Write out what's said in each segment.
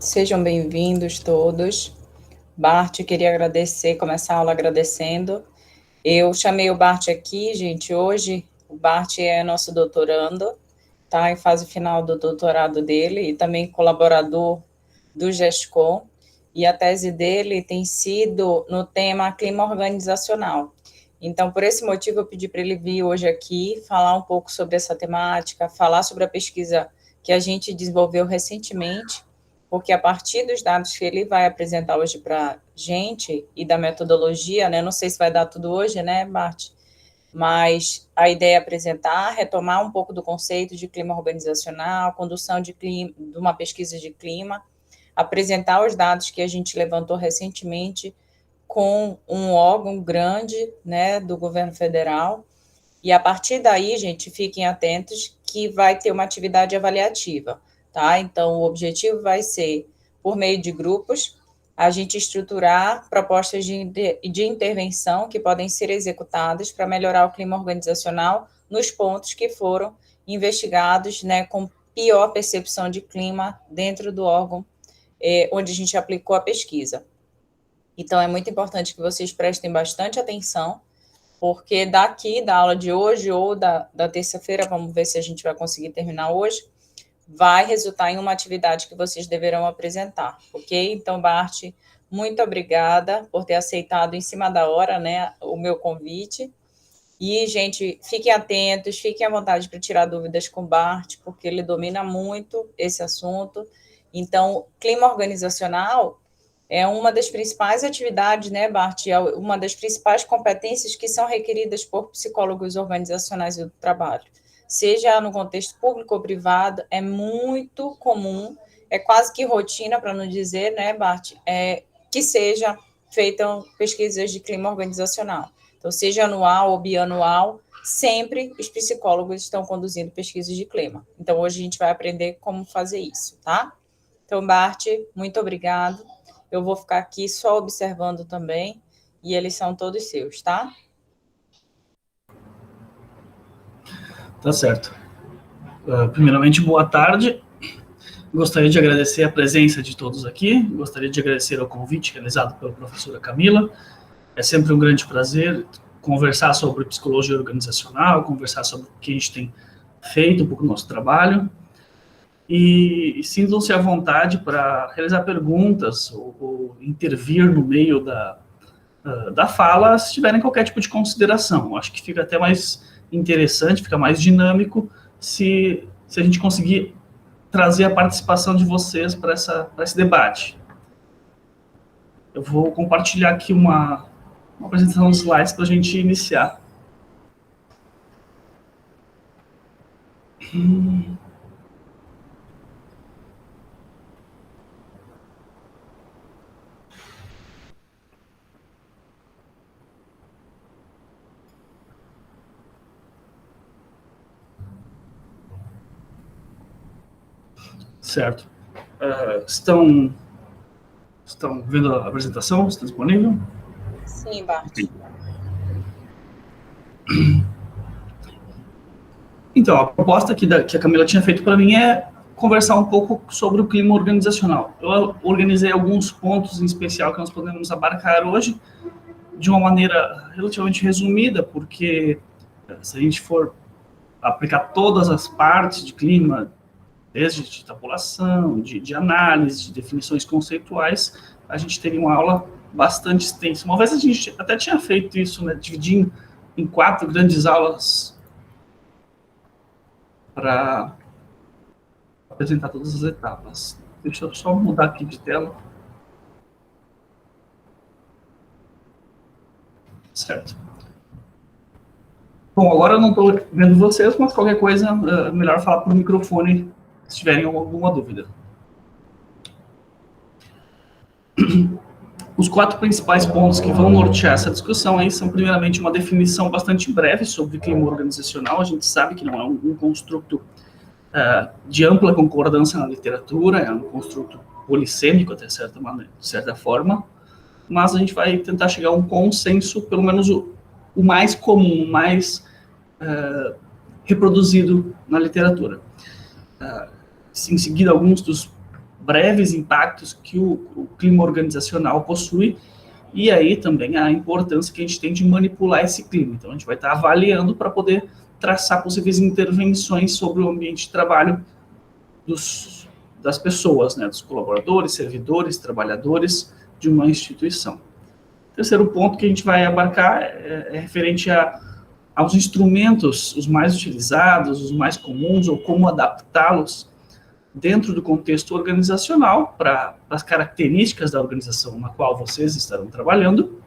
Sejam bem-vindos todos. Bart, queria começar a aula agradecendo. Eu chamei o Bart aqui, gente, hoje. O Bart é nosso doutorando, tá? Em fase final do doutorado dele e também colaborador do GESCOM. E a tese dele tem sido no tema clima organizacional. Então, por esse motivo, eu pedi para ele vir hoje aqui, falar um pouco sobre essa temática, falar sobre a pesquisa que a gente desenvolveu recentemente, porque a partir dos dados que ele vai apresentar hoje para a gente e da metodologia, né, não sei se vai dar tudo hoje, né, Bart? Mas a ideia é apresentar, retomar um pouco do conceito de clima organizacional, condução de uma pesquisa de clima, apresentar os dados que a gente levantou recentemente com um órgão grande, né, do governo federal, e a partir daí, gente, fiquem atentos que vai ter uma atividade avaliativa, tá? Então, o objetivo vai ser, por meio de grupos, a gente estruturar propostas de intervenção que podem ser executadas para melhorar o clima organizacional nos pontos que foram investigados, né, com pior percepção de clima dentro do órgão onde a gente aplicou a pesquisa. Então, é muito importante que vocês prestem bastante atenção, porque daqui da aula de hoje ou da terça-feira, vamos ver se a gente vai conseguir terminar hoje, vai resultar em uma atividade que vocês deverão apresentar, ok? Então, Bart, muito obrigada por ter aceitado em cima da hora, né, o meu convite. E, gente, fiquem atentos, fiquem à vontade para tirar dúvidas com o Bart, porque ele domina muito esse assunto. Então, clima organizacional é uma das principais atividades, né, Bart? É uma das principais competências que são requeridas por psicólogos organizacionais do trabalho. Seja no contexto público ou privado, é muito comum, é quase que rotina, para não dizer, né, Bart, que seja feitas pesquisas de clima organizacional. Então, seja anual ou bianual, sempre os psicólogos estão conduzindo pesquisas de clima. Então, hoje a gente vai aprender como fazer isso, tá? Então, Bart, muito obrigado. Eu vou ficar aqui só observando também, e eles são todos seus, tá? Tá certo. Primeiramente, boa tarde. Gostaria de agradecer a presença de todos aqui, gostaria de agradecer ao convite realizado pela professora Camila. É sempre um grande prazer conversar sobre psicologia organizacional, conversar sobre o que a gente tem feito, um pouco do nosso trabalho. E sintam-se à vontade para realizar perguntas ou intervir no meio da fala, se tiverem qualquer tipo de consideração. Acho que fica até mais interessante, fica mais dinâmico se a gente conseguir trazer a participação de vocês para esse debate. Eu vou compartilhar aqui uma apresentação de slides para a gente iniciar. Certo. Estão vendo a apresentação? Está disponível? Sim, Bart. Então, a proposta que a Camila tinha feito para mim é conversar um pouco sobre o clima organizacional. Eu organizei alguns pontos em especial que nós podemos abarcar hoje de uma maneira relativamente resumida, porque se a gente for aplicar todas as partes de clima, desde de tabulação, de análise, de definições conceituais, a gente teria uma aula bastante extensa. Uma vez a gente até tinha feito isso, né, dividindo em 4 grandes aulas para apresentar todas as etapas. Deixa eu só mudar aqui de tela. Certo. Bom, agora eu não estou vendo vocês, mas qualquer coisa, é melhor falar por microfone se tiverem alguma dúvida. Os 4 principais pontos que vão nortear essa discussão aí são, primeiramente, uma definição bastante breve sobre clima organizacional. A gente sabe que não é um construto de ampla concordância na literatura, é um construto polissêmico, até certa forma, mas a gente vai tentar chegar a um consenso, pelo menos o mais comum, o mais reproduzido na literatura. Em seguida, alguns breves impactos que o clima organizacional possui, e aí também a importância que a gente tem de manipular esse clima. Então, a gente vai estar avaliando para poder traçar possíveis intervenções sobre o ambiente de trabalho das pessoas, né, dos colaboradores, servidores, trabalhadores de uma instituição. O terceiro ponto que a gente vai abarcar é referente aos instrumentos, os mais utilizados, os mais comuns, ou como adaptá-los dentro do contexto organizacional, para as características da organização na qual vocês estarão trabalhando,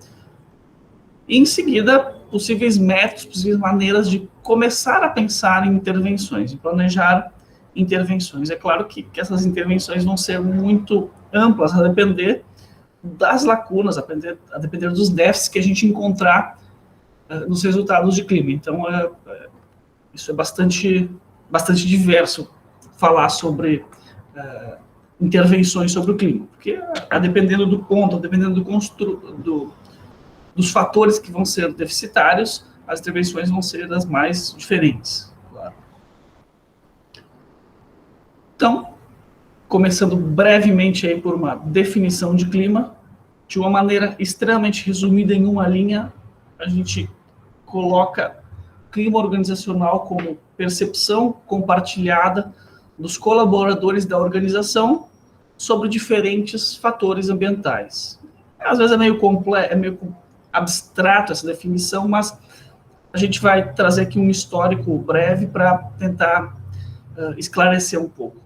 e, em seguida, possíveis métodos, possíveis maneiras de começar a pensar em intervenções, em planejar intervenções. É claro que essas intervenções vão ser muito amplas, a depender das lacunas, a depender dos déficits que a gente encontrar nos resultados de clima. Então, isso é bastante diverso, falar sobre intervenções sobre o clima, porque dependendo do ponto, dependendo dos fatores que vão ser deficitários, as intervenções vão ser das mais diferentes. Claro. Então, começando brevemente aí por uma definição de clima, de uma maneira extremamente resumida em uma linha, a gente coloca clima organizacional como percepção compartilhada dos colaboradores da organização sobre diferentes fatores ambientais. Às vezes é meio abstrato essa definição, mas a gente vai trazer aqui um histórico breve para tentar esclarecer um pouco.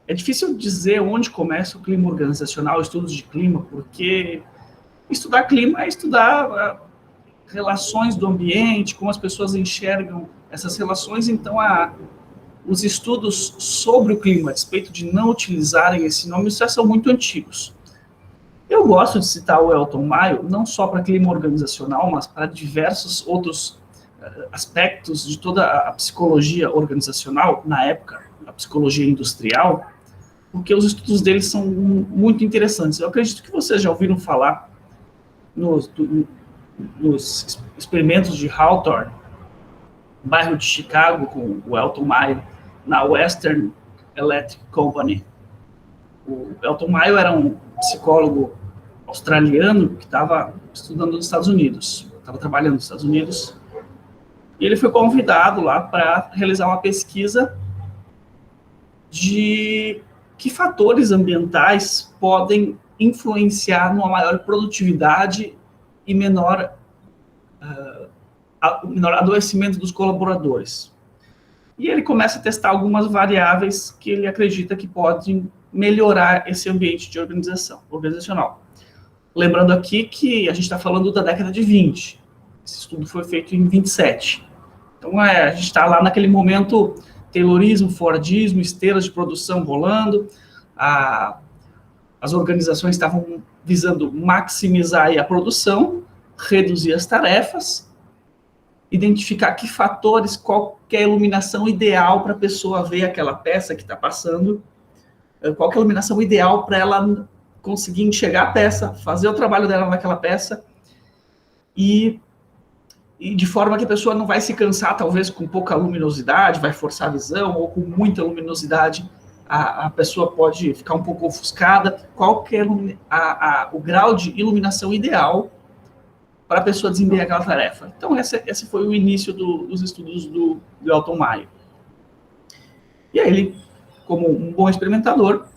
É difícil dizer onde começa o clima organizacional, estudos de clima, porque estudar clima é estudar relações do ambiente, como as pessoas enxergam essas relações. Então, os estudos sobre o clima, a despeito de não utilizarem esse nome, já são muito antigos. Eu gosto de citar o Elton Mayo, não só para clima organizacional, mas para diversos outros aspectos de toda a psicologia organizacional, na época, a psicologia industrial, porque os estudos deles são muito interessantes. Eu acredito que vocês já ouviram falar nos experimentos de Hawthorne, bairro de Chicago, com o Elton Mayo, na Western Electric Company. O Elton Mayo era um psicólogo australiano que estava estudando nos Estados Unidos, estava trabalhando nos Estados Unidos, e ele foi convidado lá para realizar uma pesquisa de que fatores ambientais podem influenciar numa maior produtividade e menor adoecimento dos colaboradores. E ele começa a testar algumas variáveis que ele acredita que podem melhorar esse ambiente de organizacional. Lembrando aqui que a gente está falando da década de 20. Esse estudo foi feito em 27. Então, a gente está lá naquele momento, Taylorismo, Fordismo, esteiras de produção rolando, as organizações estavam visando maximizar aí a produção, reduzir as tarefas, identificar que fatores, qual que é a iluminação ideal para a pessoa ver aquela peça que está passando, qual que é a iluminação ideal para ela conseguir enxergar a peça, fazer o trabalho dela naquela peça, e de forma que a pessoa não vai se cansar, talvez com pouca luminosidade, vai forçar a visão, ou com muita luminosidade, a pessoa pode ficar um pouco ofuscada. Qual que é o grau de iluminação ideal para a pessoa desempenhar aquela tarefa? Então, esse foi o início dos estudos do Elton Mayo. E aí ele, como um bom experimentador,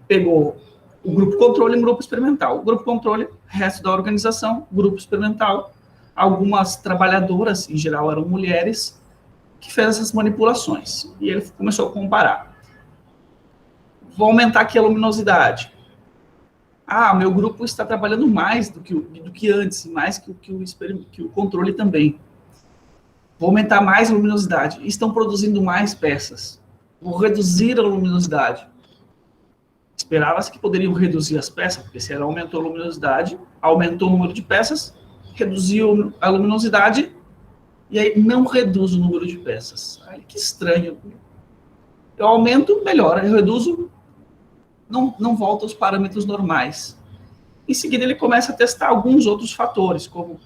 pegou o grupo controle e o grupo experimental. O grupo controle, resto da organização, grupo experimental, algumas trabalhadoras, em geral eram mulheres, que fez essas manipulações. E ele começou a comparar. Vou aumentar aqui a luminosidade. Meu grupo está trabalhando mais do que antes, mais que o controle também. Vou aumentar mais a luminosidade. Estão produzindo mais peças. Vou reduzir a luminosidade. Esperava-se que poderiam reduzir as peças, porque se ela aumentou a luminosidade, aumentou o número de peças, reduziu a luminosidade, e aí não reduz o número de peças. Ai, que estranho. Eu aumento, melhora. Eu reduzo, não volta aos parâmetros normais. Em seguida, ele começa a testar alguns outros fatores, como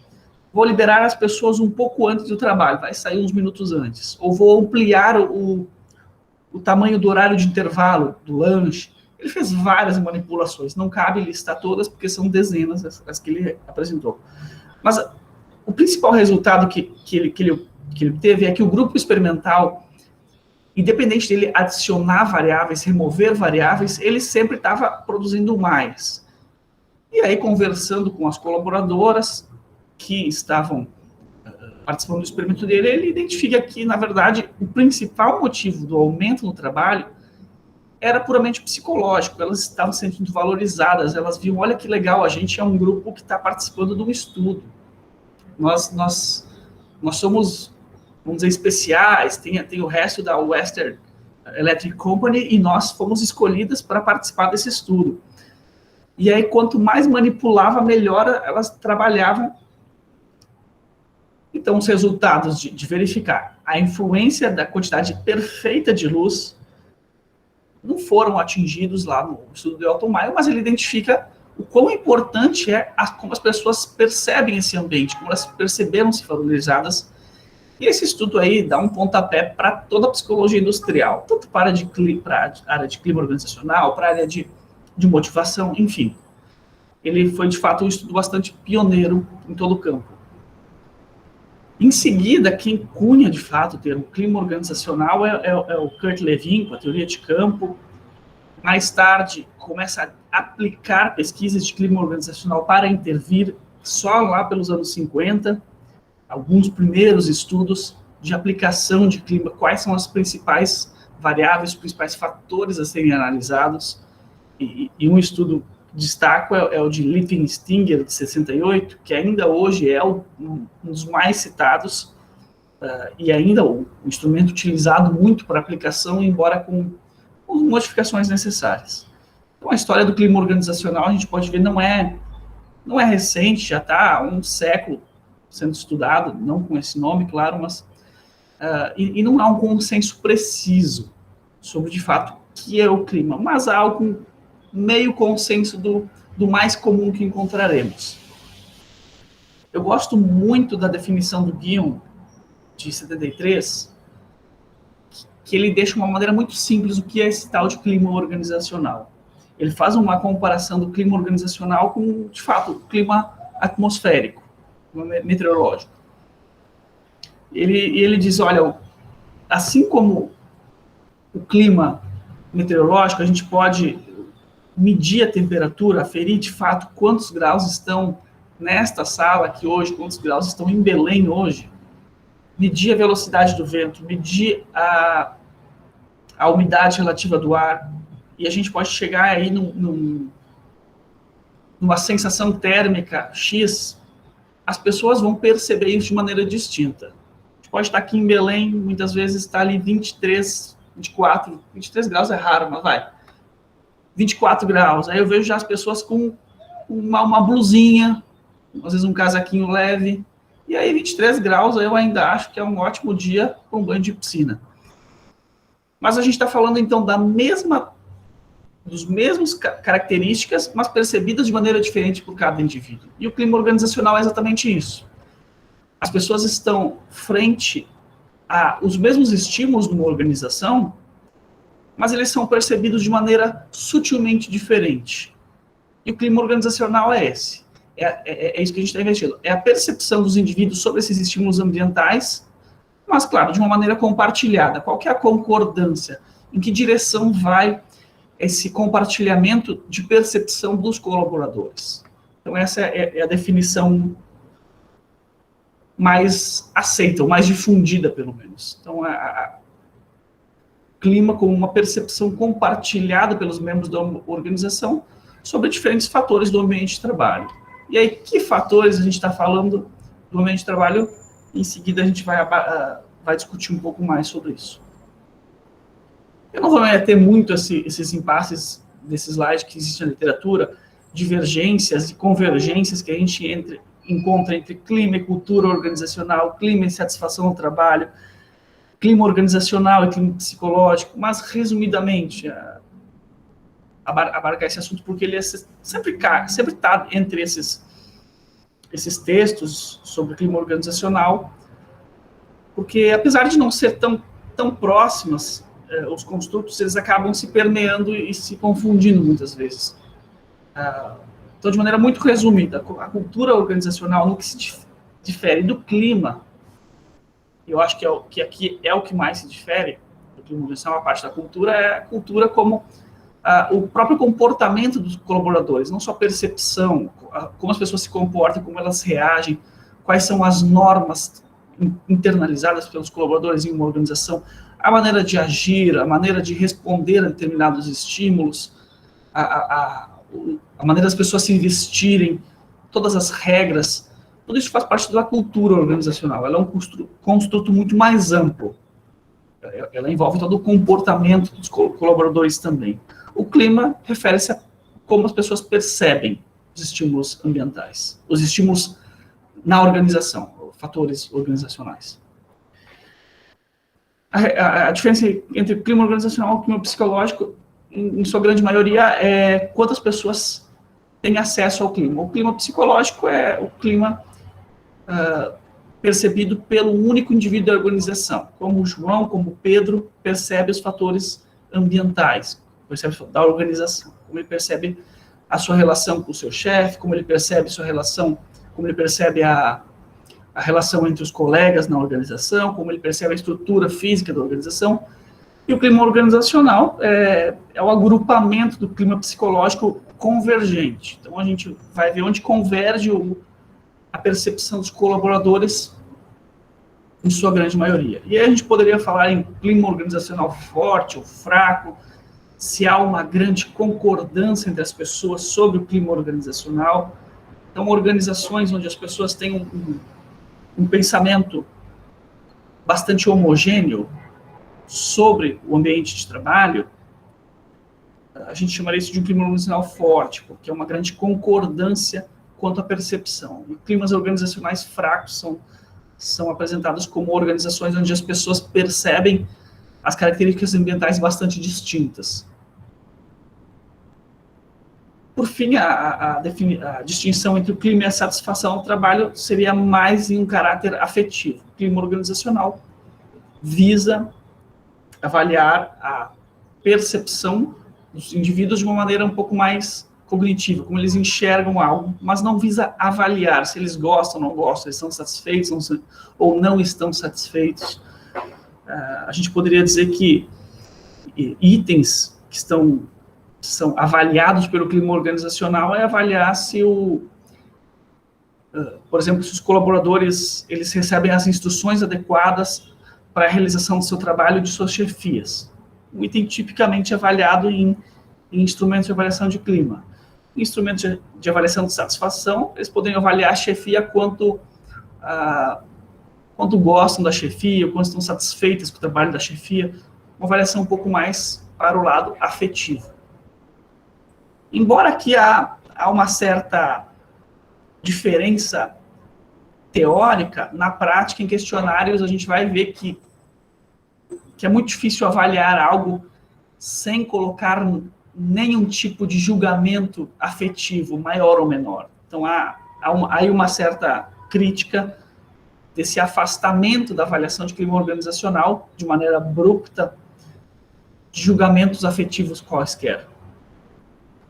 vou liberar as pessoas um pouco antes do trabalho, vai sair uns minutos antes, ou vou ampliar o tamanho do horário de intervalo, do lanche. Ele fez várias manipulações, não cabe listar todas, porque são dezenas as que ele apresentou. Mas o principal resultado que ele teve é que o grupo experimental, independente dele adicionar variáveis, remover variáveis, ele sempre estava produzindo mais. E aí, conversando com as colaboradoras que estavam participando do experimento dele, ele identifica que, na verdade, o principal motivo do aumento no trabalho era puramente psicológico. Elas estavam se sentindo valorizadas, elas viam, olha que legal, a gente é um grupo que está participando de um estudo. Nós somos, vamos dizer, especiais, tem o resto da Western Electric Company, e nós fomos escolhidas para participar desse estudo. E aí, quanto mais manipulava, melhor elas trabalhavam. Então, os resultados de verificar a influência da quantidade perfeita de luz não foram atingidos lá no estudo do Elton Mayo, mas ele identifica o quão importante é como as pessoas percebem esse ambiente, como elas perceberam-se valorizadas. E esse estudo aí dá um pontapé para toda a psicologia industrial, tanto para a área de clima organizacional, para a área de motivação, enfim. Ele foi, de fato, um estudo bastante pioneiro em todo o campo. Em seguida, quem cunha, de fato, o termo clima organizacional é o Kurt Lewin, com a teoria de campo. Mais tarde, começa a aplicar pesquisas de clima organizacional para intervir só lá pelos anos 50, alguns primeiros estudos de aplicação de clima, quais são as principais variáveis, os principais fatores a serem analisados. E um estudo destaco é o de Litwin-Stinger, de 68, que ainda hoje é um dos mais citados, e ainda o instrumento utilizado muito para aplicação, embora com modificações necessárias. Então, a história do clima organizacional, a gente pode ver, não é recente, já está há um século sendo estudado, não com esse nome, claro, mas e não há um consenso preciso sobre, de fato, o que é o clima, mas há algum meio consenso do mais comum que encontraremos. Eu gosto muito da definição do Guion, de 73, que ele deixa de uma maneira muito simples o que é esse tal de clima organizacional. Ele faz uma comparação do clima organizacional com, de fato, o clima atmosférico, meteorológico. Ele diz, olha, assim como o clima meteorológico, a gente pode medir a temperatura, aferir de fato quantos graus estão nesta sala aqui hoje, quantos graus estão em Belém hoje, medir a velocidade do vento, medir a umidade relativa do ar, e a gente pode chegar aí numa sensação térmica X. As pessoas vão perceber isso de maneira distinta. A gente pode estar aqui em Belém, muitas vezes está ali 23, 24, 23 graus é raro, mas vai. 24 graus, aí eu vejo já as pessoas com uma blusinha, às vezes um casaquinho leve, e aí 23 graus eu ainda acho que é um ótimo dia com banho de piscina. Mas a gente está falando então dos mesmos características, mas percebidas de maneira diferente por cada indivíduo. E o clima organizacional é exatamente isso. As pessoas estão frente a os mesmos estímulos numa organização, mas eles são percebidos de maneira sutilmente diferente. E o clima organizacional é esse. É isso que a gente está investindo. É a percepção dos indivíduos sobre esses estímulos ambientais, mas, claro, de uma maneira compartilhada. Qual que é a concordância? Em que direção vai esse compartilhamento de percepção dos colaboradores? Então, essa é a definição mais aceita, ou mais difundida, pelo menos. Então, clima como uma percepção compartilhada pelos membros da organização sobre diferentes fatores do ambiente de trabalho. E aí, que fatores a gente está falando do ambiente de trabalho? Em seguida, a gente vai discutir um pouco mais sobre isso. Eu não vou meter muito esses impasses desse slide que existe na literatura, divergências e convergências que a gente encontra entre clima e cultura organizacional, clima e satisfação no trabalho, clima organizacional e clima psicológico, mas, resumidamente, abarcar esse assunto, porque ele sempre está entre esses textos sobre clima organizacional, porque, apesar de não ser tão próximas, os construtos eles acabam se permeando e se confundindo muitas vezes. Então, de maneira muito resumida, a cultura organizacional, no que se difere do clima, eu acho que aqui é o que mais se difere do clima organizacional, a parte da cultura, é a cultura como o próprio comportamento dos colaboradores, não só a percepção, como as pessoas se comportam, como elas reagem, quais são as normas internalizadas pelos colaboradores em uma organização, a maneira de agir, a maneira de responder a determinados estímulos, a maneira das pessoas se vestirem, todas as regras, tudo isso faz parte da cultura organizacional. Ela é um construto muito mais amplo. Ela envolve todo o comportamento dos colaboradores também. O clima refere-se a como as pessoas percebem os estímulos ambientais, os estímulos na organização, fatores organizacionais. A diferença entre o clima organizacional e o clima psicológico, em sua grande maioria, é quantas pessoas têm acesso ao clima. O clima psicológico é o clima percebido pelo único indivíduo da organização, como o João, como o Pedro, percebe os fatores ambientais, percebe da organização, como ele percebe a sua relação com o seu chefe, como ele percebe sua relação, como ele percebe a relação entre os colegas na organização, como ele percebe a estrutura física da organização. E o clima organizacional é o agrupamento do clima psicológico convergente. Então, a gente vai ver onde converge a percepção dos colaboradores, em sua grande maioria. E aí a gente poderia falar em clima organizacional forte ou fraco, se há uma grande concordância entre as pessoas sobre o clima organizacional. Então, organizações onde as pessoas têm um pensamento bastante homogêneo sobre o ambiente de trabalho, a gente chamaria isso de um clima organizacional forte, porque é uma grande concordância quanto à percepção. E climas organizacionais fracos são apresentados como organizações onde as pessoas percebem as características ambientais bastante distintas. Por fim, a distinção entre o clima e a satisfação do trabalho seria mais em um caráter afetivo. O clima organizacional visa avaliar a percepção dos indivíduos de uma maneira um pouco mais cognitiva, como eles enxergam algo, mas não visa avaliar se eles gostam ou não gostam, eles estão satisfeitos ou não estão satisfeitos. A gente poderia dizer que itens que são avaliados pelo clima organizacional é avaliar se por exemplo, se os colaboradores eles recebem as instruções adequadas para a realização do seu trabalho e de suas chefias. Um item tipicamente avaliado em instrumentos de avaliação de clima. Em instrumentos de avaliação de satisfação, eles podem avaliar a chefia quanto gostam da chefia, quanto estão satisfeitas com o trabalho da chefia, uma avaliação um pouco mais para o lado afetivo. Embora aqui há uma certa diferença teórica, na prática, em questionários, a gente vai ver que é muito difícil avaliar algo sem colocar nenhum tipo de julgamento afetivo, maior ou menor. Então, há aí uma certa crítica desse afastamento da avaliação de clima organizacional, de maneira abrupta, de julgamentos afetivos quaisquer.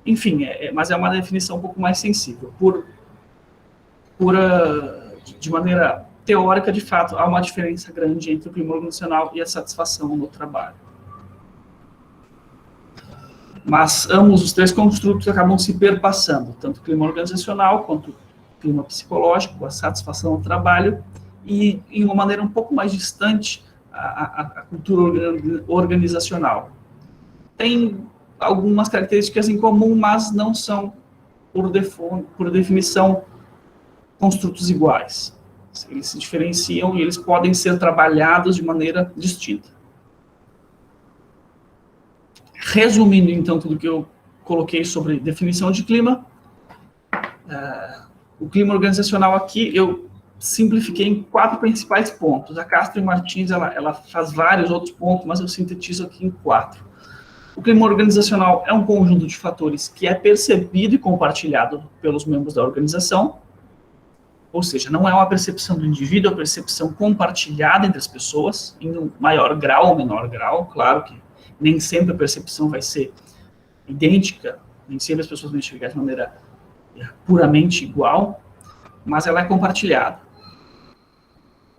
Enfim, mas é uma definição um pouco mais sensível. De maneira teórica, de fato, há uma diferença grande entre o clima organizacional e a satisfação no trabalho. Mas ambos os três construtos acabam se perpassando, tanto o clima organizacional quanto o clima psicológico, a satisfação no trabalho, e, em uma maneira um pouco mais distante, a cultura organizacional. Tem algumas características em comum, mas não são, por definição, construtos iguais. Eles se diferenciam e eles podem ser trabalhados de maneira distinta. Resumindo, então, tudo que eu coloquei sobre definição de clima, o clima organizacional aqui, eu simplifiquei em 4 principais pontos. A Castro e Martins, ela faz vários outros pontos, mas eu sintetizo aqui em 4. O clima organizacional é um conjunto de fatores que é percebido e compartilhado pelos membros da organização, ou seja, não é uma percepção do indivíduo, é uma percepção compartilhada entre as pessoas, em um maior grau ou menor grau, claro que nem sempre a percepção vai ser idêntica, nem sempre as pessoas vão enxergar de maneira puramente igual, mas ela é compartilhada.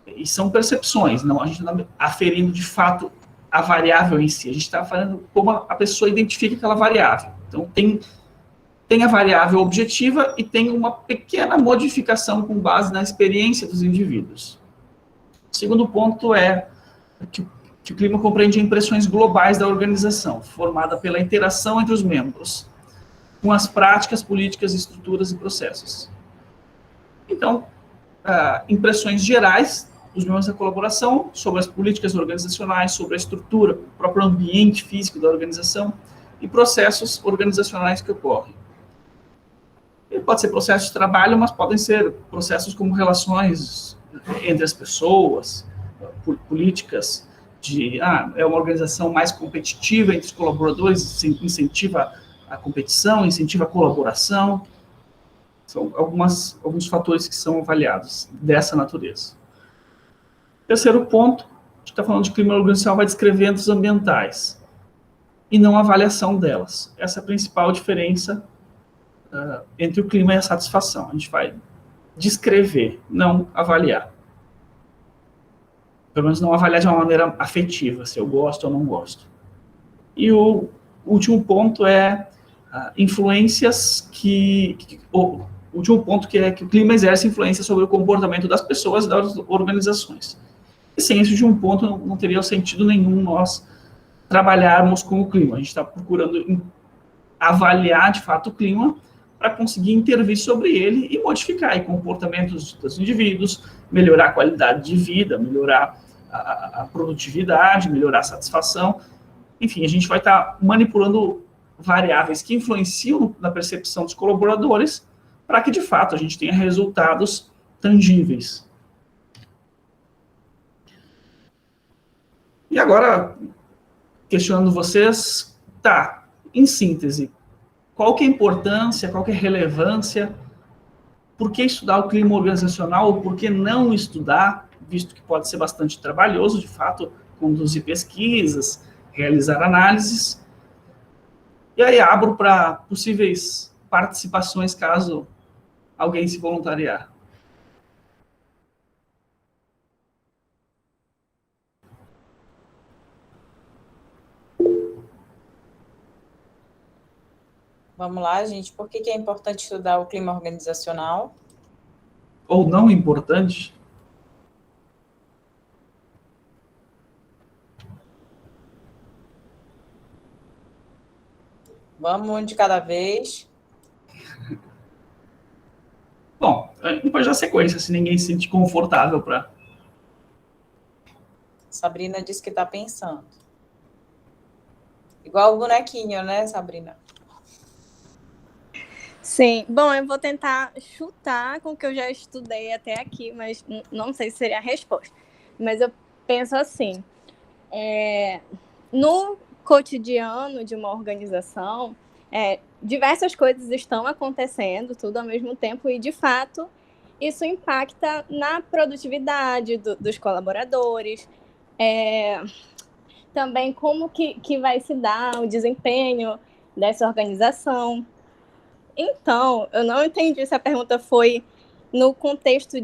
E são percepções, não, a gente não está aferindo de fato a variável em si, a gente está falando como a pessoa identifica aquela variável. Então, tem a variável objetiva e tem uma pequena modificação com base na experiência dos indivíduos. O segundo ponto é que o clima compreende impressões globais da organização, formada pela interação entre os membros, com as práticas, políticas, estruturas e processos. Então, impressões gerais dos membros da colaboração sobre as políticas organizacionais, sobre a estrutura, o próprio ambiente físico da organização e processos organizacionais que ocorrem. Ele pode ser processo de trabalho, mas podem ser processos como relações entre as pessoas, políticas de, é uma organização mais competitiva entre os colaboradores, incentiva a competição, incentiva a colaboração. São alguns fatores que são avaliados dessa natureza. Terceiro ponto, a gente está falando de clima organizacional, vai descrevendo os ambientais e não a avaliação delas. Essa é a principal diferença entre o clima e a satisfação. A gente vai descrever, não avaliar. Pelo menos não avaliar de uma maneira afetiva, se eu gosto ou não gosto. E o último ponto é influências o último ponto que é que o clima exerce influência sobre o comportamento das pessoas e das organizações. E sem esse último ponto, não teria sentido nenhum nós trabalharmos com o clima. A gente está procurando avaliar, de fato, o clima para conseguir intervir sobre ele e modificar comportamentos dos indivíduos, melhorar a qualidade de vida, melhorar a produtividade, melhorar a satisfação. Enfim, a gente vai estar manipulando variáveis que influenciam na percepção dos colaboradores para que, de fato, a gente tenha resultados tangíveis. E agora, questionando vocês, em síntese, qual que é a importância, qual que é a relevância, por que estudar o clima organizacional ou por que não estudar, visto que pode ser bastante trabalhoso, de fato, conduzir pesquisas, realizar análises. E aí abro para possíveis participações, caso alguém se voluntariar. Vamos lá, gente. Por que é importante estudar o clima organizacional? Ou não importante? Vamos um de cada vez. Bom, depois da sequência, se ninguém se sente confortável para... Sabrina disse que está pensando. Igual o bonequinho, né, Sabrina? Sim, bom, eu vou tentar chutar com o que eu já estudei até aqui, mas não sei se seria a resposta. Mas eu penso assim, no cotidiano de uma organização, diversas coisas estão acontecendo tudo ao mesmo tempo e, de fato, isso impacta na produtividade dos colaboradores, também como que vai se dar o desempenho dessa organização. Então, eu não entendi se a pergunta foi no contexto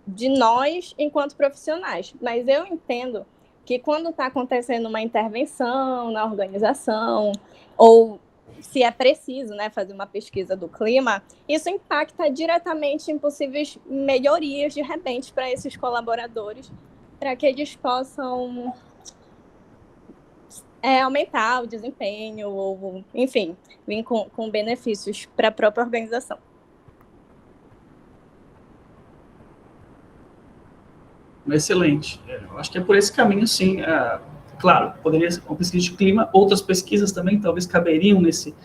de nós enquanto profissionais, mas eu entendo que quando está acontecendo uma intervenção na organização, ou se é preciso, né, fazer uma pesquisa do clima, isso impacta diretamente em possíveis melhorias, de repente, para esses colaboradores, para que eles possam aumentar o desempenho, ou, enfim, vir com benefícios para a própria organização. Excelente. Eu acho que é por esse caminho, sim. Claro, poderia ser uma pesquisa de clima, outras pesquisas também talvez caberiam nesse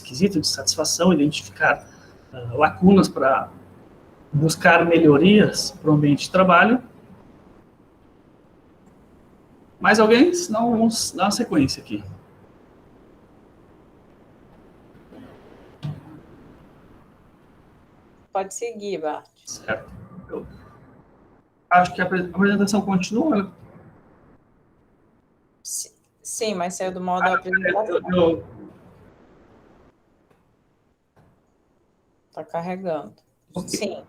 quesito de satisfação, identificar lacunas para buscar melhorias para o ambiente de trabalho. Mais alguém? Senão vamos dar uma sequência aqui. Pode seguir, Bart. Certo. Eu acho que a apresentação continua. Sim, mas saiu do modo apresentação. Está carregando. Okay. Sim.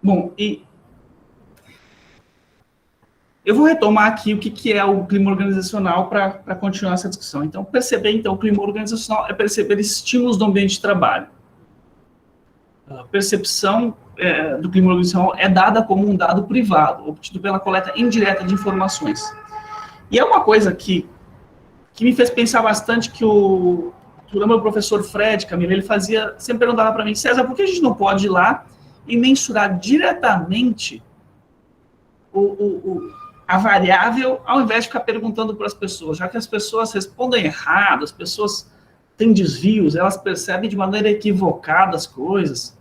Bom, e eu vou retomar aqui o que é o clima organizacional para continuar essa discussão. Então, o clima organizacional é perceber estímulos do ambiente de trabalho. A percepção do clima organizacional é dada como um dado privado, obtido pela coleta indireta de informações. E é uma coisa que me fez pensar bastante que o professor Fred, Camila, ele sempre perguntava para mim, César, por que a gente não pode ir lá e mensurar diretamente a variável, ao invés de ficar perguntando para as pessoas, já que as pessoas respondem errado, as pessoas têm desvios, elas percebem de maneira equivocada as coisas.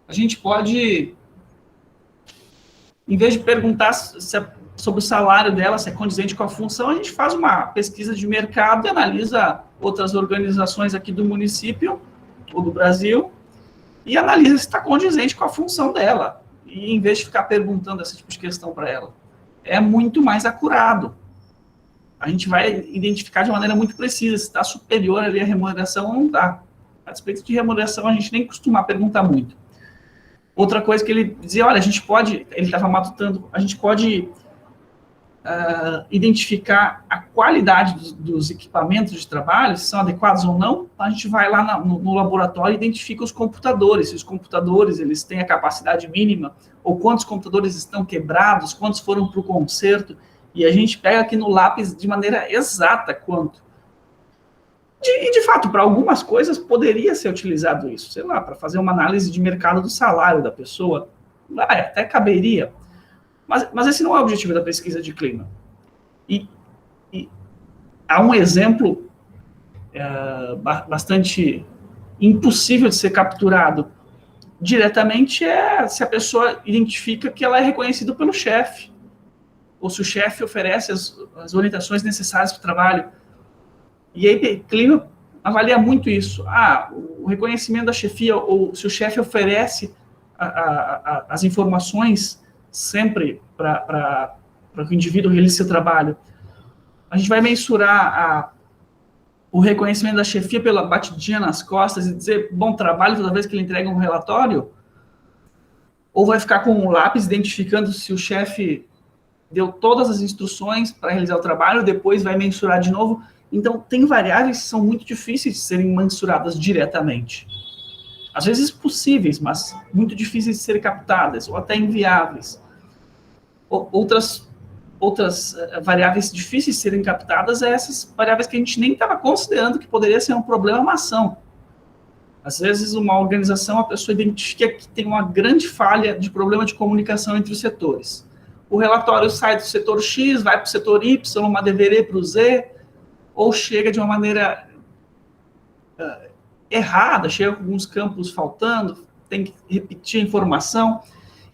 A gente pode, em vez de perguntar sobre o salário dela, se é condizente com a função, a gente faz uma pesquisa de mercado e analisa outras organizações aqui do município ou do Brasil e analisa se está condizente com a função dela. E em vez de ficar perguntando esse tipo de questão para ela, é muito mais acurado. A gente vai identificar de maneira muito precisa se está superior ali a remuneração ou não está. A respeito de remuneração, a gente nem costuma perguntar muito. Outra coisa que ele dizia, olha, ele estava matutando, a gente pode identificar a qualidade dos equipamentos de trabalho, se são adequados ou não. A gente vai lá no laboratório e identifica os computadores, se os computadores eles têm a capacidade mínima, ou quantos computadores estão quebrados, quantos foram para o conserto, e a gente pega aqui no lápis de maneira exata quanto. E, de fato, para algumas coisas poderia ser utilizado isso, sei lá, para fazer uma análise de mercado do salário da pessoa, até caberia. Mas esse não é o objetivo da pesquisa de clima. E há um exemplo bastante impossível de ser capturado diretamente, se a pessoa identifica que ela é reconhecida pelo chefe, ou se o chefe oferece as orientações necessárias para o trabalho. E aí, clima avalia muito isso. O reconhecimento da chefia, ou se o chefe oferece as informações sempre para que o indivíduo realize seu trabalho. A gente vai mensurar o reconhecimento da chefia pela batidinha nas costas e dizer bom trabalho toda vez que ele entrega um relatório? Ou vai ficar com um lápis identificando se o chefe deu todas as instruções para realizar o trabalho, depois vai mensurar de novo? Então, tem variáveis que são muito difíceis de serem mensuradas diretamente. Às vezes possíveis, mas muito difíceis de serem captadas, ou até inviáveis. Outras variáveis difíceis de serem captadas essas variáveis que a gente nem estava considerando que poderia ser um problema, uma ação. Às vezes, uma organização, a pessoa identifica que tem uma grande falha de problema de comunicação entre os setores. O relatório sai do setor X, vai para o setor Y, uma deveria para o Z, ou chega de uma maneira errada, chega com alguns campos faltando, tem que repetir a informação.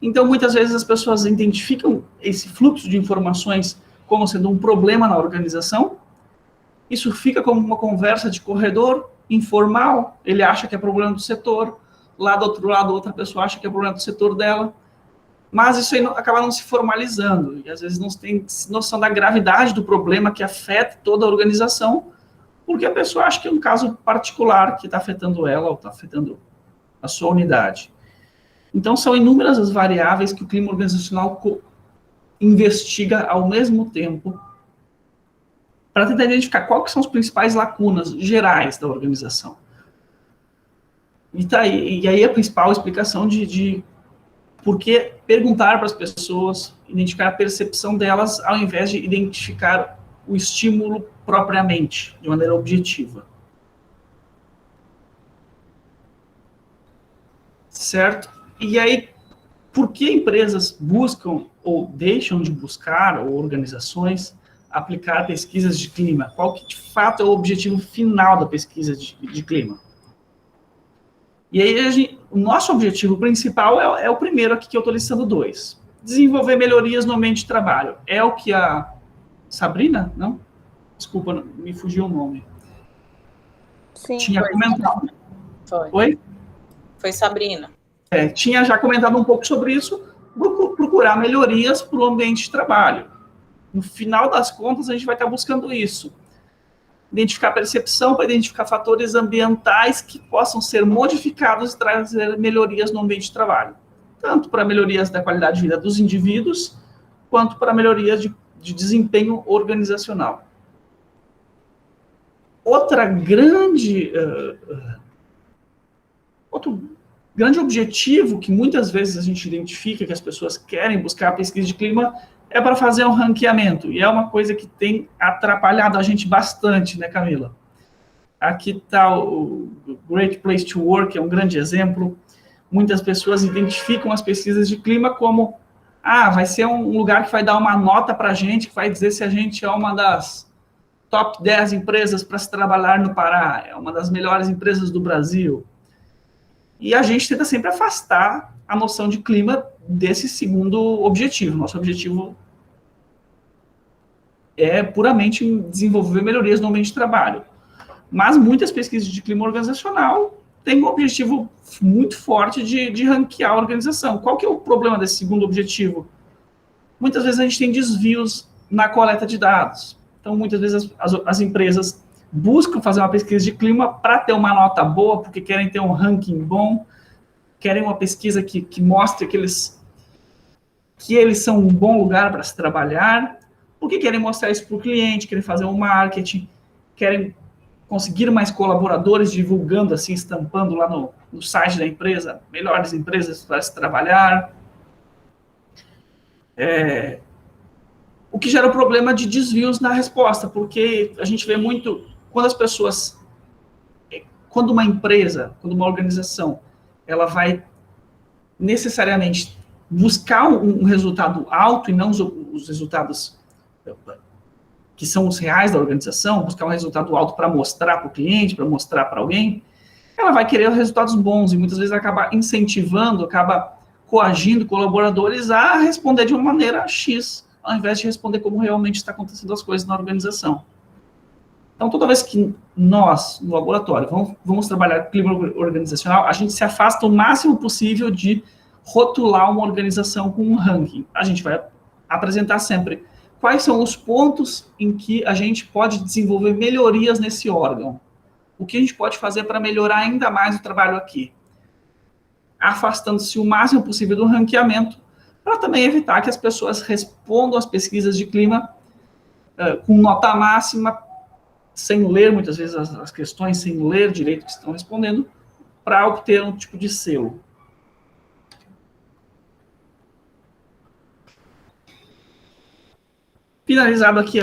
Então, muitas vezes as pessoas identificam esse fluxo de informações como sendo um problema na organização. Isso fica como uma conversa de corredor, informal. Ele acha que é problema do setor, lá do outro lado, outra pessoa acha que é problema do setor dela. Mas isso aí acaba não se formalizando, e às vezes não tem noção da gravidade do problema que afeta toda a organização, porque a pessoa acha que é um caso particular que está afetando ela ou está afetando a sua unidade. Então, são inúmeras as variáveis que o clima organizacional investiga ao mesmo tempo para tentar identificar quais são as principais lacunas gerais da organização. E aí a principal explicação de por que perguntar para as pessoas, identificar a percepção delas, ao invés de identificar o estímulo propriamente, de maneira objetiva. Certo? E aí, por que empresas buscam ou deixam de buscar, ou organizações, aplicar pesquisas de clima? Qual que, de fato, é o objetivo final da pesquisa de clima? E aí, o nosso objetivo principal é o primeiro aqui, que eu estou listando 2. Desenvolver melhorias no ambiente de trabalho. É o que a Sabrina, não? Desculpa, me fugiu o nome. Sim. Tinha comentado. Foi. Oi? Foi Sabrina. Tinha já comentado um pouco sobre isso, procurar melhorias para o ambiente de trabalho. No final das contas, a gente vai estar buscando isso. Identificar percepção para identificar fatores ambientais que possam ser modificados e trazer melhorias no ambiente de trabalho. Tanto para melhorias da qualidade de vida dos indivíduos, quanto para melhorias de desempenho organizacional. Outro grande objetivo que muitas vezes a gente identifica que as pessoas querem buscar a pesquisa de clima é para fazer um ranqueamento, e é uma coisa que tem atrapalhado a gente bastante, né, Camila? Aqui está o Great Place to Work, é um grande exemplo. Muitas pessoas identificam as pesquisas de clima como, vai ser um lugar que vai dar uma nota para a gente, que vai dizer se a gente é uma das top 10 empresas para se trabalhar no Pará, é uma das melhores empresas do Brasil. E a gente tenta sempre afastar a noção de clima desse segundo objetivo. Nosso objetivo é puramente desenvolver melhorias no ambiente de trabalho. Mas muitas pesquisas de clima organizacional têm um objetivo muito forte de ranquear a organização. Qual que é o problema desse segundo objetivo? Muitas vezes a gente tem desvios na coleta de dados. Então, muitas vezes as empresas buscam fazer uma pesquisa de clima para ter uma nota boa, porque querem ter um ranking bom, querem uma pesquisa que mostre que eles são um bom lugar para se trabalhar, porque querem mostrar isso para o cliente, querem fazer um marketing, querem conseguir mais colaboradores, divulgando assim, estampando lá no site da empresa, melhores empresas para se trabalhar. O que gera um problema de desvios na resposta, porque a gente vê muito, quando uma empresa, quando uma organização, ela vai necessariamente buscar um resultado alto e não os resultados que são os reais da organização, buscar um resultado alto para mostrar para o cliente, para mostrar para alguém, ela vai querer resultados bons e muitas vezes acaba incentivando, acaba coagindo colaboradores a responder de uma maneira X, ao invés de responder como realmente está acontecendo as coisas na organização. Então, toda vez que nós, no laboratório, vamos trabalhar clima organizacional, a gente se afasta o máximo possível de rotular uma organização com um ranking. A gente vai apresentar sempre quais são os pontos em que a gente pode desenvolver melhorias nesse órgão. O que a gente pode fazer para melhorar ainda mais o trabalho aqui. Afastando-se o máximo possível do ranqueamento, para também evitar que as pessoas respondam às pesquisas de clima com nota máxima, sem ler muitas vezes as questões, sem ler direito o que estão respondendo, para obter um tipo de selo. Finalizado aqui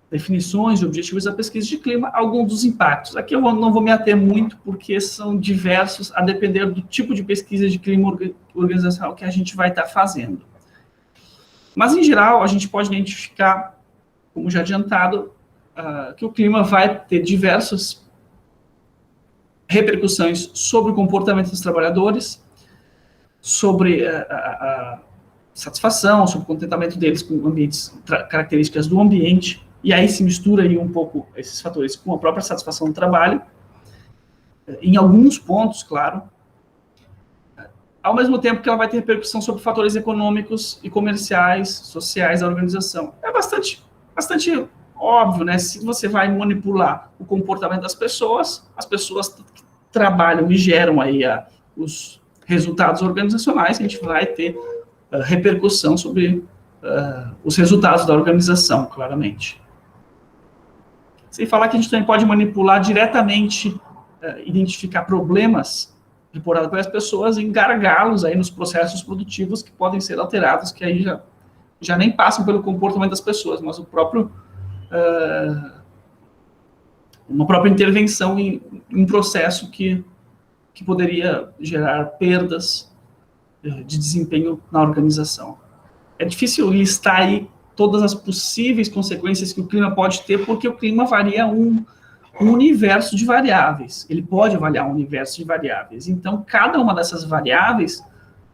definições e objetivos da pesquisa de clima, alguns dos impactos. Aqui eu não vou me ater muito, porque são diversos, a depender do tipo de pesquisa de clima organizacional que a gente vai estar fazendo. Mas, em geral, a gente pode identificar, como já adiantado, que o clima vai ter diversas repercussões sobre o comportamento dos trabalhadores, sobre a satisfação, sobre o contentamento deles com ambientes, características do ambiente, e aí se mistura aí um pouco esses fatores com a própria satisfação do trabalho, em alguns pontos, claro, ao mesmo tempo que ela vai ter repercussão sobre fatores econômicos e comerciais, sociais da organização. É bastante óbvio, né? Se você vai manipular o comportamento das pessoas, as pessoas que trabalham e geram aí os resultados organizacionais, a gente vai ter repercussão sobre os resultados da organização, claramente. Sem falar que a gente também pode manipular diretamente, identificar problemas reportados pelas pessoas e gargalos aí nos processos produtivos que podem ser alterados, que aí já nem passam pelo comportamento das pessoas, mas uma própria intervenção em um processo que poderia gerar perdas de desempenho na organização. É difícil listar aí todas as possíveis consequências que o clima pode ter, porque o clima varia um universo de variáveis. Ele pode avaliar um universo de variáveis. Então, cada uma dessas variáveis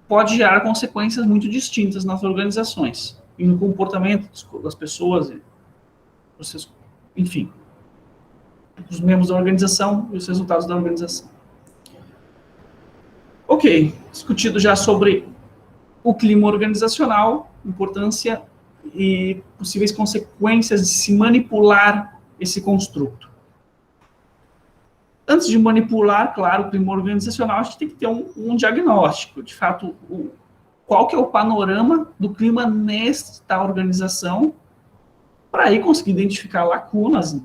pode gerar consequências muito distintas nas organizações e no comportamento das pessoas, enfim, os membros da organização e os resultados da organização. Ok, discutido já sobre o clima organizacional, importância e possíveis consequências de se manipular esse construto. Antes de manipular, claro, o clima organizacional, a gente tem que ter um diagnóstico, de fato, qual que é o panorama do clima nesta organização, para aí conseguir identificar lacunas,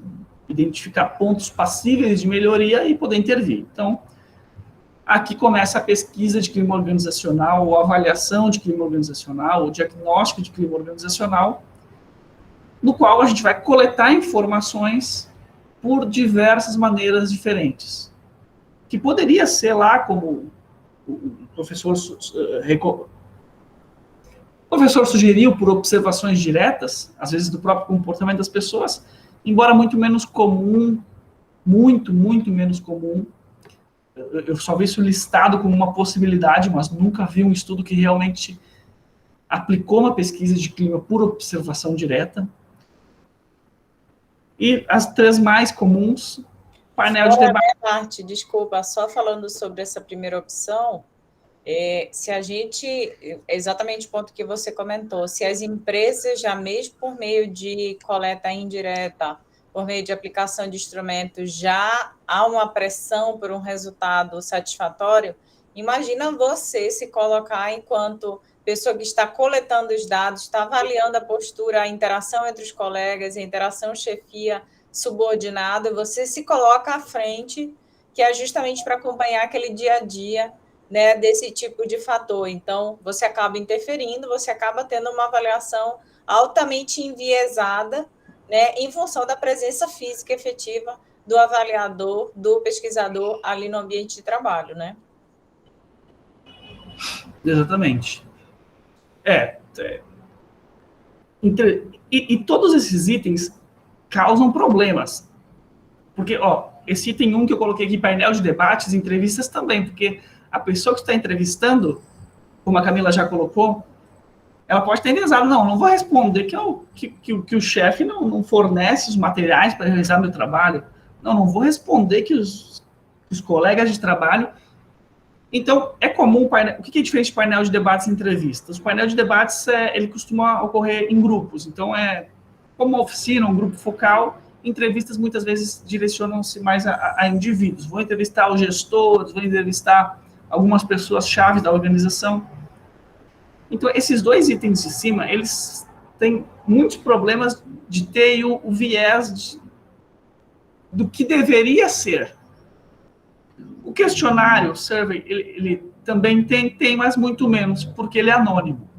identificar pontos passíveis de melhoria e poder intervir. Então, aqui começa a pesquisa de clima organizacional, ou avaliação de clima organizacional, ou diagnóstico de clima organizacional, no qual a gente vai coletar informações por diversas maneiras diferentes. Que poderia ser lá, como o professor sugeriu, por observações diretas, às vezes do próprio comportamento das pessoas, embora muito menos comum, muito menos comum. Eu só vi isso listado como uma possibilidade, mas nunca vi um estudo que realmente aplicou uma pesquisa de clima por observação direta. E as três mais comuns, painel de debate. Desculpa, só falando sobre essa primeira opção, se a gente, exatamente o ponto que você comentou, se as empresas já mesmo por meio de coleta indireta, por meio de aplicação de instrumentos, já há uma pressão por um resultado satisfatório, imagina você se colocar enquanto pessoa que está coletando os dados, está avaliando a postura, a interação entre os colegas, a interação chefia subordinada, você se coloca à frente, que é justamente para acompanhar aquele dia a dia, né, desse tipo de fator. Então, você acaba interferindo, você acaba tendo uma avaliação altamente enviesada, né, em função da presença física efetiva do avaliador, do pesquisador ali no ambiente de trabalho, né? Exatamente. E todos esses itens causam problemas. Porque, esse item 1 que eu coloquei aqui, painel de debates, entrevistas também, porque a pessoa que está entrevistando, como a Camila já colocou, ela pode ter enviesado, não vou responder que o chefe não fornece os materiais para realizar meu trabalho, não vou responder que os colegas de trabalho. Então, é comum, o que é diferente de painel de debates e entrevistas? O painel de debates, ele costuma ocorrer em grupos, então é como uma oficina, um grupo focal. Entrevistas muitas vezes direcionam-se mais a indivíduos, vou entrevistar os gestores, vou entrevistar algumas pessoas-chave da organização. Então, esses dois itens de cima, eles têm muitos problemas de ter o viés do que deveria ser. O questionário, o survey, ele também tem, mas muito menos, porque ele é anônimo.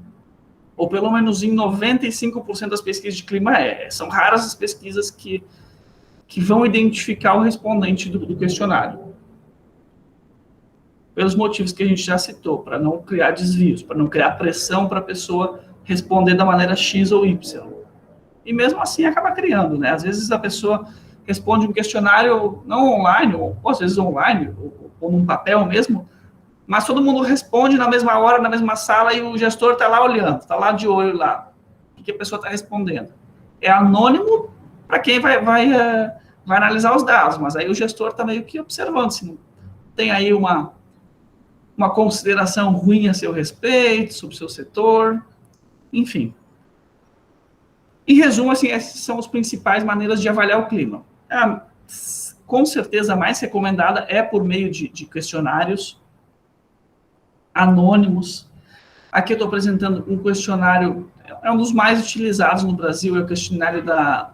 Ou pelo menos em 95% das pesquisas de clima são raras as pesquisas que vão identificar o respondente do questionário. Pelos motivos que a gente já citou, para não criar desvios, para não criar pressão para a pessoa responder da maneira X ou Y. E mesmo assim acaba criando, né? Às vezes a pessoa responde um questionário não online, ou às vezes online, ou num papel mesmo, mas todo mundo responde na mesma hora, na mesma sala, e o gestor está lá olhando, está lá de olho lá. O que a pessoa está respondendo? É anônimo para quem vai analisar os dados, mas aí o gestor está meio que observando se não tem aí uma consideração ruim a seu respeito, sobre o seu setor, enfim. Em resumo, assim, essas são as principais maneiras de avaliar o clima. Com certeza, a mais recomendada é por meio de questionários anônimos. Aqui eu estou apresentando um questionário, é um dos mais utilizados no Brasil, é o questionário da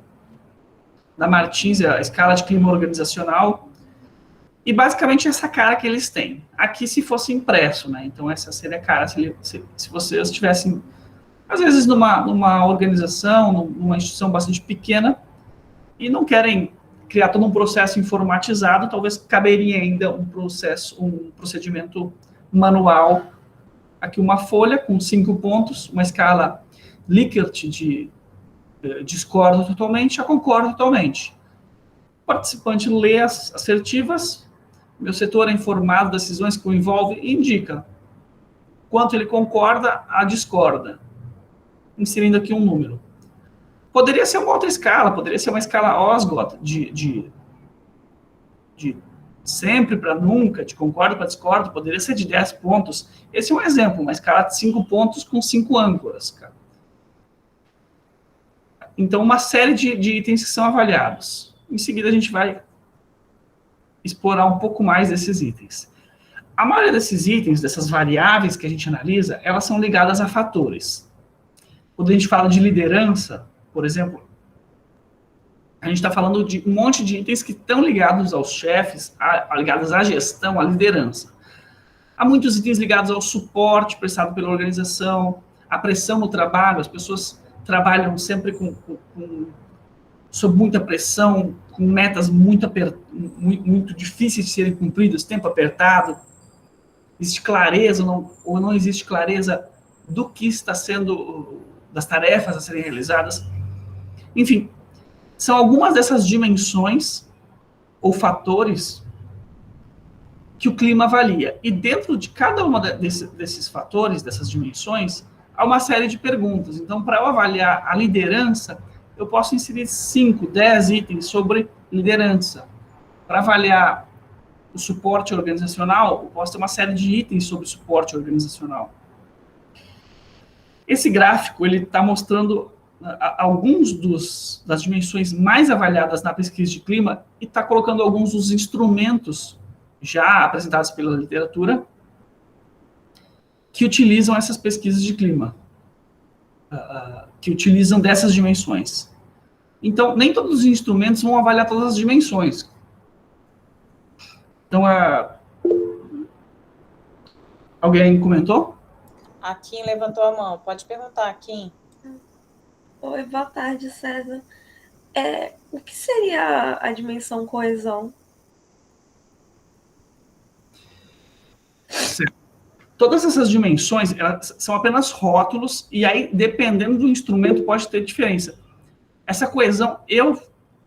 Martins, a escala de clima organizacional, e basicamente essa cara que eles têm. Aqui, se fosse impresso, né? Então, essa seria a cara, se vocês tivessem, às vezes, numa organização, numa instituição bastante pequena, e não querem criar todo um processo informatizado, talvez caberia ainda um procedimento manual. Aqui uma folha com 5 pontos, uma escala Likert de discordo totalmente a concordo totalmente. O participante lê as assertivas, meu setor é informado das decisões que o envolve e indica quanto ele concorda a discorda, inserindo aqui um número. Poderia ser uma outra escala, poderia ser uma escala Osgood de sempre para nunca, de concordo para discordo, poderia ser de 10 pontos. Esse é um exemplo, uma escala de 5 pontos com 5 âncoras, cara. Então, uma série de itens que são avaliados. Em seguida, a gente vai explorar um pouco mais desses itens. A maioria desses itens, dessas variáveis que a gente analisa, elas são ligadas a fatores. Quando a gente fala de liderança, por exemplo, a gente está falando de um monte de itens que estão ligados aos chefes, ligados à gestão, à liderança. Há muitos itens ligados ao suporte prestado pela organização, à pressão no trabalho, as pessoas trabalham sempre sob muita pressão, com metas muito difíceis de serem cumpridas, tempo apertado. Existe clareza ou não existe clareza do que está sendo, das tarefas a serem realizadas. Enfim, são algumas dessas dimensões ou fatores que o clima avalia. E dentro de cada uma desses fatores, dessas dimensões, há uma série de perguntas. Então, para eu avaliar a liderança, eu posso inserir 5, 10 itens sobre liderança. Para avaliar o suporte organizacional, eu posso ter uma série de itens sobre suporte organizacional. Esse gráfico, ele está mostrando alguns das dimensões mais avaliadas na pesquisa de clima e está colocando alguns dos instrumentos já apresentados pela literatura que utilizam essas pesquisas de clima, que utilizam dessas dimensões. Então, nem todos os instrumentos vão avaliar todas as dimensões. Então, alguém comentou? A Kim levantou a mão. Pode perguntar, Kim. Oi, boa tarde, César. O que seria a dimensão coesão? Todas essas dimensões, elas são apenas rótulos, e aí, dependendo do instrumento, pode ter diferença. Essa coesão,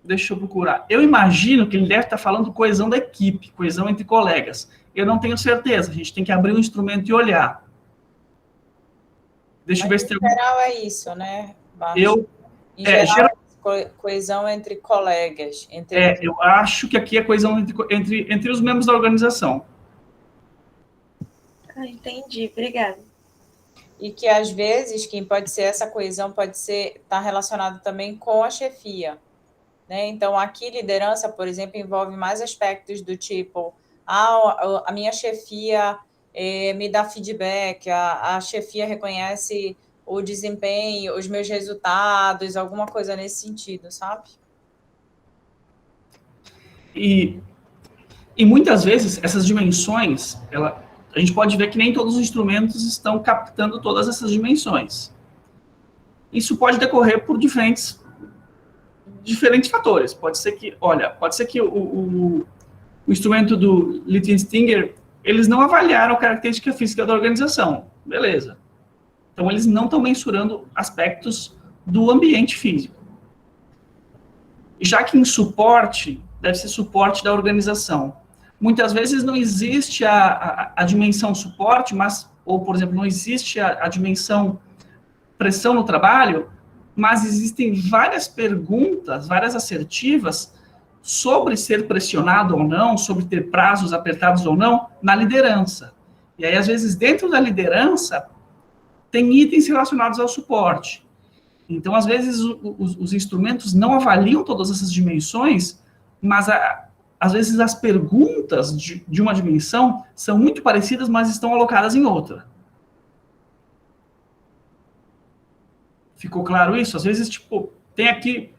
deixa eu procurar, eu imagino que ele deve estar falando coesão da equipe, coesão entre colegas. Eu não tenho certeza, a gente tem que abrir o instrumento e olhar. Deixa eu ver se tem... Em geral é isso, né, Barros? Em geral, coesão entre colegas. Eu acho que aqui é coesão entre os membros da organização. Entendi, obrigada. E que, às vezes, essa coesão pode estar relacionada também com a chefia. Né? Então, aqui, liderança, por exemplo, envolve mais aspectos do tipo, a minha chefia me dá feedback, a chefia reconhece o desempenho, os meus resultados, alguma coisa nesse sentido, sabe? E muitas vezes, essas dimensões, a gente pode ver que nem todos os instrumentos estão captando todas essas dimensões. Isso pode decorrer por diferentes fatores. Pode ser que o instrumento do Lichtenstinger, eles não avaliaram a característica física da organização. Beleza. Então, eles não estão mensurando aspectos do ambiente físico. Já que em suporte, deve ser suporte da organização. Muitas vezes não existe a dimensão suporte, ou, por exemplo, não existe a dimensão pressão no trabalho, mas existem várias perguntas, várias assertivas sobre ser pressionado ou não, sobre ter prazos apertados ou não, na liderança. E aí, às vezes, dentro da liderança, tem itens relacionados ao suporte. Então, às vezes, os instrumentos não avaliam todas essas dimensões, mas, às vezes, as perguntas de uma dimensão são muito parecidas, mas estão alocadas em outra. Ficou claro isso? Às vezes, tem aqui...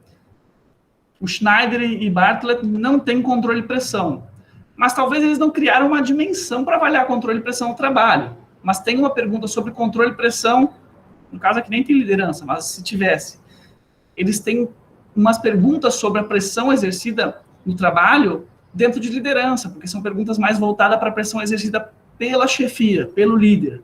O Schneider e Bartlett não têm controle de pressão. Mas talvez eles não criaram uma dimensão para avaliar controle de pressão no trabalho. Mas tem uma pergunta sobre controle de pressão, no caso aqui nem tem liderança, mas se tivesse. Eles têm umas perguntas sobre a pressão exercida no trabalho dentro de liderança, porque são perguntas mais voltadas para a pressão exercida pela chefia, pelo líder.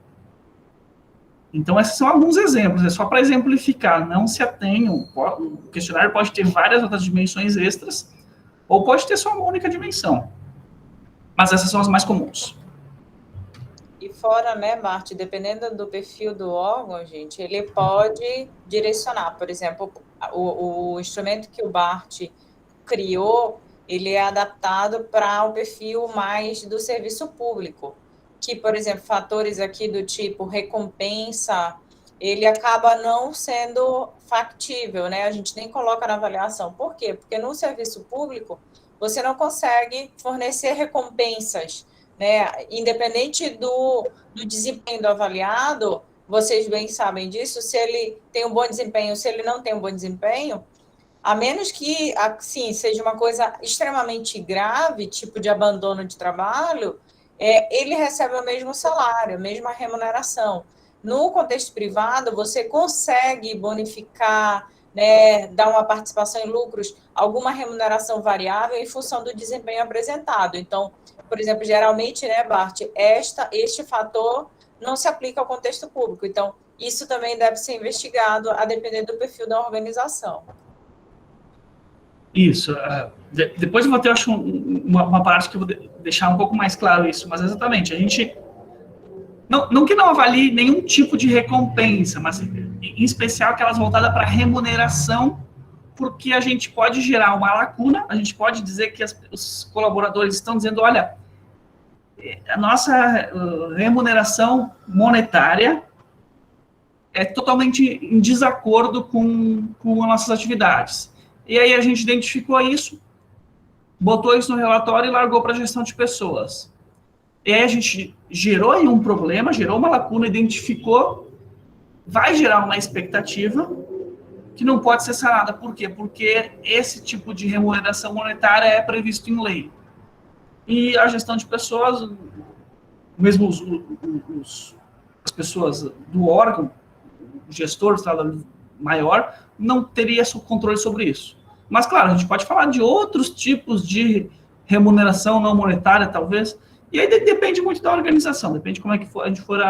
Então, esses são alguns exemplos, é só para exemplificar, não se atenham. O questionário pode ter várias outras dimensões extras, ou pode ter só uma única dimensão. Mas essas são as mais comuns. E fora, né, Bart, dependendo do perfil do órgão, gente, ele pode direcionar. Por exemplo, o instrumento que o Bart criou, ele é adaptado para o perfil mais do serviço público, que, por exemplo, fatores aqui do tipo recompensa, ele acaba não sendo factível, né? A gente nem coloca na avaliação. Por quê? Porque no serviço público, você não consegue fornecer recompensas, né? Independente do desempenho do avaliado, vocês bem sabem disso, se ele tem um bom desempenho, se ele não tem um bom desempenho, a menos que, assim, seja uma coisa extremamente grave, tipo de abandono de trabalho, ele recebe o mesmo salário, a mesma remuneração. No contexto privado, você consegue bonificar, né, dar uma participação em lucros, alguma remuneração variável em função do desempenho apresentado. Então, por exemplo, geralmente, né, Bart, este fator não se aplica ao contexto público. Então, isso também deve ser investigado a depender do perfil da organização. Isso. Depois eu vou ter, acho, uma parte que eu vou deixar um pouco mais claro isso, mas exatamente, a gente não que não avalie nenhum tipo de recompensa, mas em especial aquelas voltadas para remuneração, porque a gente pode gerar uma lacuna, a gente pode dizer que os colaboradores estão dizendo, olha, a nossa remuneração monetária é totalmente em desacordo com as nossas atividades. E aí a gente identificou isso, botou isso no relatório e largou para a gestão de pessoas. E aí a gente gerou aí um problema, gerou uma lacuna, identificou, vai gerar uma expectativa que não pode ser sanada. Por quê? Porque esse tipo de remuneração monetária é previsto em lei. E a gestão de pessoas, mesmo as pessoas do órgão, o gestor, o trabalhador maior, não teria controle sobre isso. Mas, claro, a gente pode falar de outros tipos de remuneração não monetária, talvez, e aí depende muito da organização, depende de como é que a gente for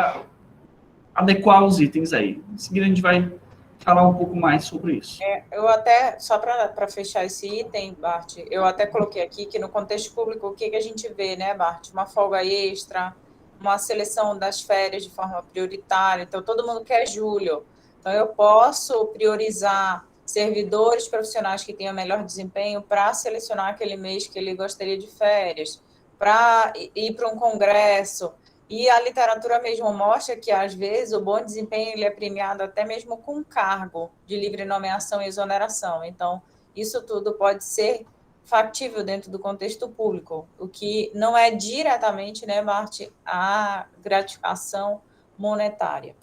adequar os itens aí. Em seguida, a gente vai falar um pouco mais sobre isso. Eu até, só para fechar esse item, Bart, eu até coloquei aqui que no contexto público, o que a gente vê, né, Bart? Uma folga extra, uma seleção das férias de forma prioritária, então todo mundo quer julho. Então, eu posso priorizar servidores profissionais que tenham melhor desempenho para selecionar aquele mês que ele gostaria de férias, para ir para um congresso. E a literatura mesmo mostra que, às vezes, o bom desempenho ele é premiado até mesmo com cargo de livre nomeação e exoneração. Então, isso tudo pode ser factível dentro do contexto público, o que não é diretamente, né, Bart, a gratificação monetária.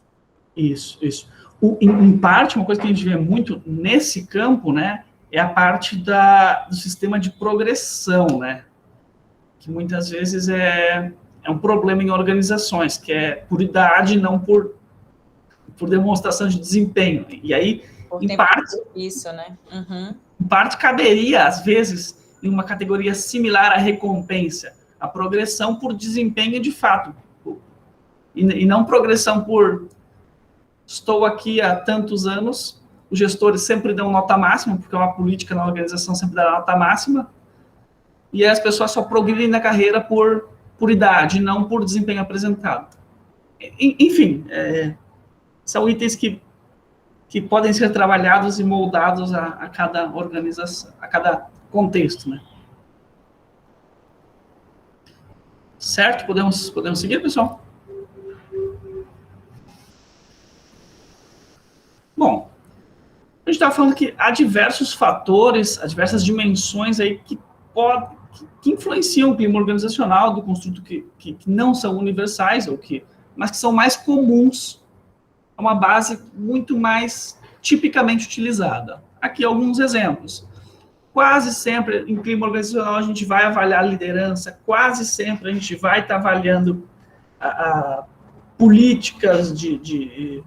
Isso. Em parte, uma coisa que a gente vê muito nesse campo, né, é a parte do sistema de progressão, né, que muitas vezes é um problema em organizações, que é por idade, não por demonstração de desempenho. E aí, em parte, isso, né? Uhum. Em parte, caberia, às vezes, em uma categoria similar à recompensa, a progressão por desempenho de fato, e não progressão por estou aqui há tantos anos, os gestores sempre dão nota máxima, porque é uma política na organização, sempre dá nota máxima, e as pessoas só progridem na carreira por idade, não por desempenho apresentado. Enfim, são itens que podem ser trabalhados e moldados a cada organização, a cada contexto, né? Certo? Podemos seguir, pessoal? Bom, a gente estava falando que há diversos fatores, há diversas dimensões aí que influenciam o clima organizacional do construto que não são universais, mas que são mais comuns, a uma base muito mais tipicamente utilizada. Aqui alguns exemplos. Quase sempre, em clima organizacional, a gente vai avaliar a liderança, quase sempre a gente vai estar avaliando políticas de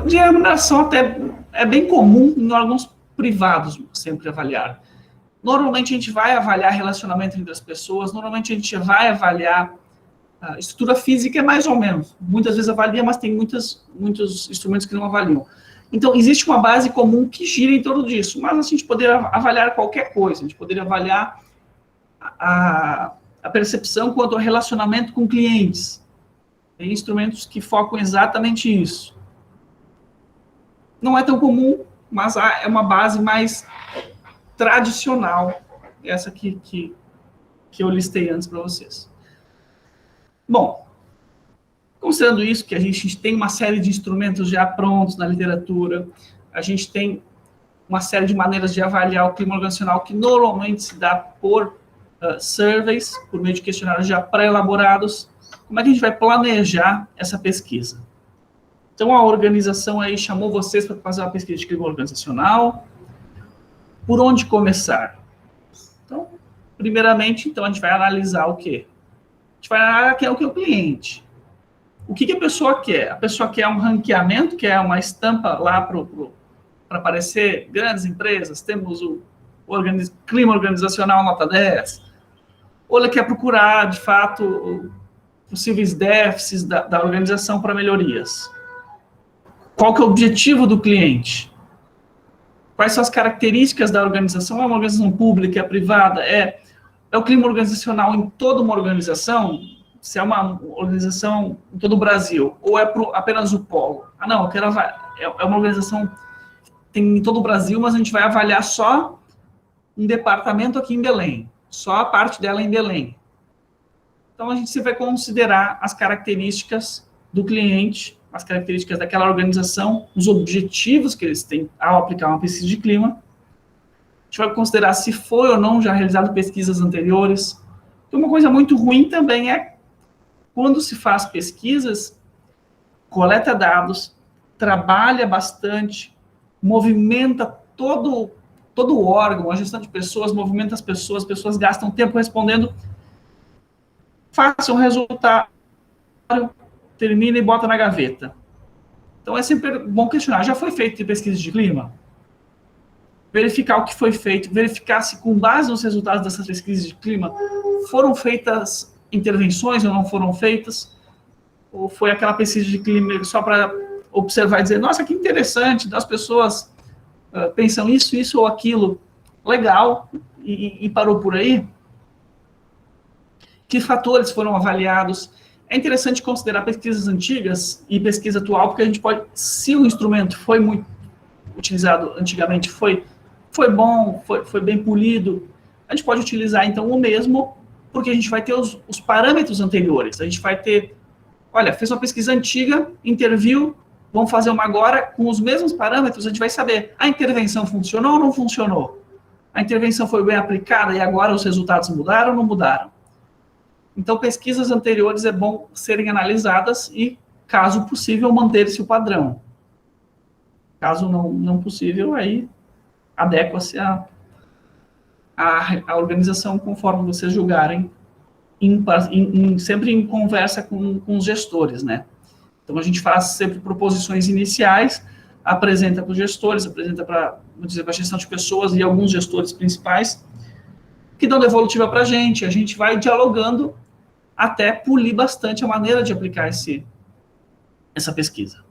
remuneração. Até é bem comum em órgãos privados sempre avaliar. Normalmente a gente vai avaliar relacionamento entre as pessoas, normalmente a gente vai avaliar a estrutura física, é mais ou menos. Muitas vezes avalia, mas tem muitos instrumentos que não avaliam. Então, existe uma base comum que gira em torno disso, mas a gente poderia avaliar qualquer coisa, a gente poderia avaliar a percepção quanto ao relacionamento com clientes. Tem instrumentos que focam exatamente isso. Não é tão comum, mas é uma base mais tradicional, essa que eu listei antes para vocês. Bom, considerando isso, que a gente tem uma série de instrumentos já prontos na literatura, a gente tem uma série de maneiras de avaliar o clima organizacional que normalmente se dá por surveys, por meio de questionários já pré-elaborados. Como é que a gente vai planejar essa pesquisa? Então, a organização aí chamou vocês para fazer uma pesquisa de clima organizacional. Por onde começar? Então, primeiramente, então, a gente vai analisar o quê? A gente vai analisar o que é o cliente. O que a pessoa quer? A pessoa quer um ranqueamento, quer uma estampa lá para aparecer grandes empresas, temos o clima organizacional nota 10, ou ela quer procurar, de fato, possíveis déficits da organização para melhorias. Qual que é o objetivo do cliente? Quais são as características da organização? É uma organização pública, é privada? É o clima organizacional em toda uma organização? Se é uma organização em todo o Brasil, ou é apenas o polo? Ah, não, eu quero é uma organização tem em todo o Brasil, mas a gente vai avaliar só um departamento aqui em Belém, só a parte dela em Belém. Então, a gente vai considerar as características do cliente, as características daquela organização, os objetivos que eles têm ao aplicar uma pesquisa de clima. A gente vai considerar se foi ou não já realizado pesquisas anteriores. Então, uma coisa muito ruim também é quando se faz pesquisas, coleta dados, trabalha bastante, movimenta todo o órgão, a gestão de pessoas, movimenta as pessoas gastam tempo respondendo, faça um resultado, termina e bota na gaveta. Então, é sempre bom questionar, já foi feito pesquisa de clima? Verificar o que foi feito, verificar se, com base nos resultados dessas pesquisas de clima, foram feitas intervenções ou não foram feitas, ou foi aquela pesquisa de clima só para observar e dizer, nossa, que interessante, as pessoas pensam isso ou aquilo, legal, e parou por aí. Que fatores foram avaliados? É interessante considerar pesquisas antigas e pesquisa atual, porque a gente pode, se o instrumento foi muito utilizado antigamente, foi bom, foi bem polido, a gente pode utilizar, então, o mesmo, porque a gente vai ter os parâmetros anteriores, a gente vai ter, olha, fez uma pesquisa antiga, interviu, vamos fazer uma agora, com os mesmos parâmetros, a gente vai saber, a intervenção funcionou ou não funcionou? A intervenção foi bem aplicada e agora os resultados mudaram ou não mudaram? Então, pesquisas anteriores é bom serem analisadas e, caso possível, manter-se o padrão. Caso não possível, aí adequa-se a organização conforme vocês julgarem, sempre em conversa com os gestores, né? Então, a gente faz sempre proposições iniciais, apresenta para os gestores, apresenta para a gestão de pessoas e alguns gestores principais, que dão devolutiva para a gente vai dialogando até polir bastante a maneira de aplicar essa pesquisa.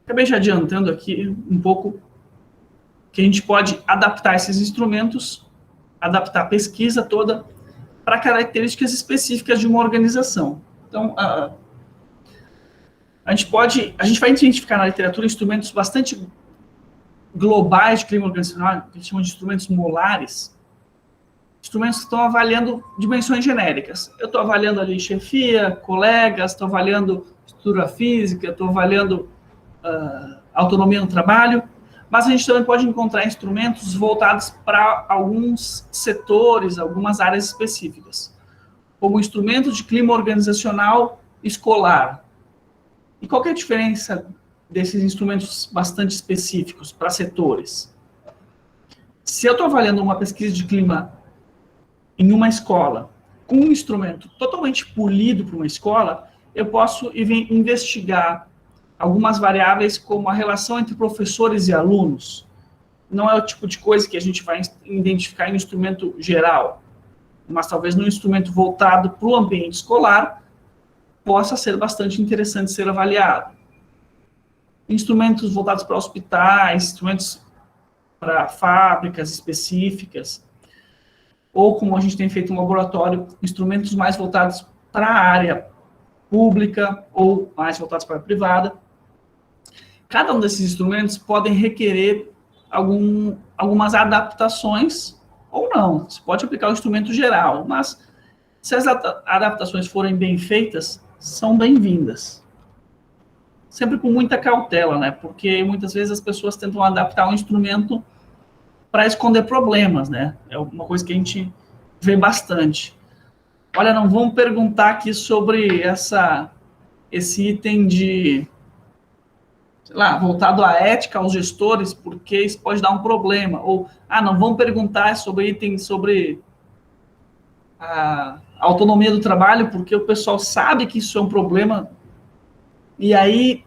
Acabei já adiantando aqui um pouco que a gente pode adaptar esses instrumentos, adaptar a pesquisa toda para características específicas de uma organização. Então, a gente vai identificar na literatura instrumentos bastante globais de clima organizacional, que a gente chama de instrumentos molares, instrumentos que estão avaliando dimensões genéricas. Eu estou avaliando ali chefia, colegas, estou avaliando estrutura física, estou avaliando autonomia no trabalho, mas a gente também pode encontrar instrumentos voltados para alguns setores, algumas áreas específicas, como instrumentos de clima organizacional escolar. E qual que é a diferença desses instrumentos bastante específicos para setores? Se eu estou avaliando uma pesquisa de clima em uma escola, com um instrumento totalmente polido para uma escola, eu posso investigar algumas variáveis como a relação entre professores e alunos. Não é o tipo de coisa que a gente vai identificar em um instrumento geral, mas talvez num instrumento voltado para o ambiente escolar, possa ser bastante interessante ser avaliado. Instrumentos voltados para hospitais, instrumentos para fábricas específicas, ou como a gente tem feito no laboratório, instrumentos mais voltados para a área pública ou mais voltados para a privada. cada um desses instrumentos podem requerer algumas adaptações ou não. Você pode aplicar o instrumento geral, mas se as adaptações forem bem feitas, são bem-vindas. Sempre com muita cautela, né? Porque muitas vezes as pessoas tentam adaptar um instrumento para esconder problemas, né? É uma coisa que a gente vê bastante. Olha, não vamos perguntar aqui sobre esse item de, sei lá, voltado à ética aos gestores, porque isso pode dar um problema. Ou, não vamos perguntar sobre itens sobre a autonomia do trabalho, porque o pessoal sabe que isso é um problema, e aí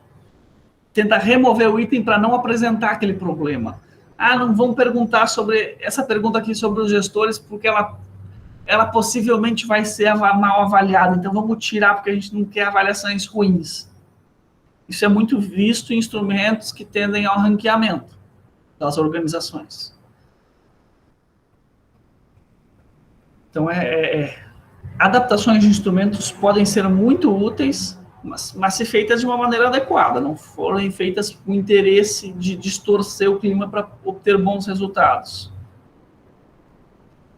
tenta remover o item para não apresentar aquele problema. Não vamos perguntar sobre essa pergunta aqui sobre os gestores, porque ela possivelmente vai ser mal avaliada, então vamos tirar, porque a gente não quer avaliações ruins. Isso é muito visto em instrumentos que tendem ao ranqueamento das organizações. Então, adaptações de instrumentos podem ser muito úteis, mas se feitas de uma maneira adequada, não forem feitas com interesse de distorcer o clima para obter bons resultados.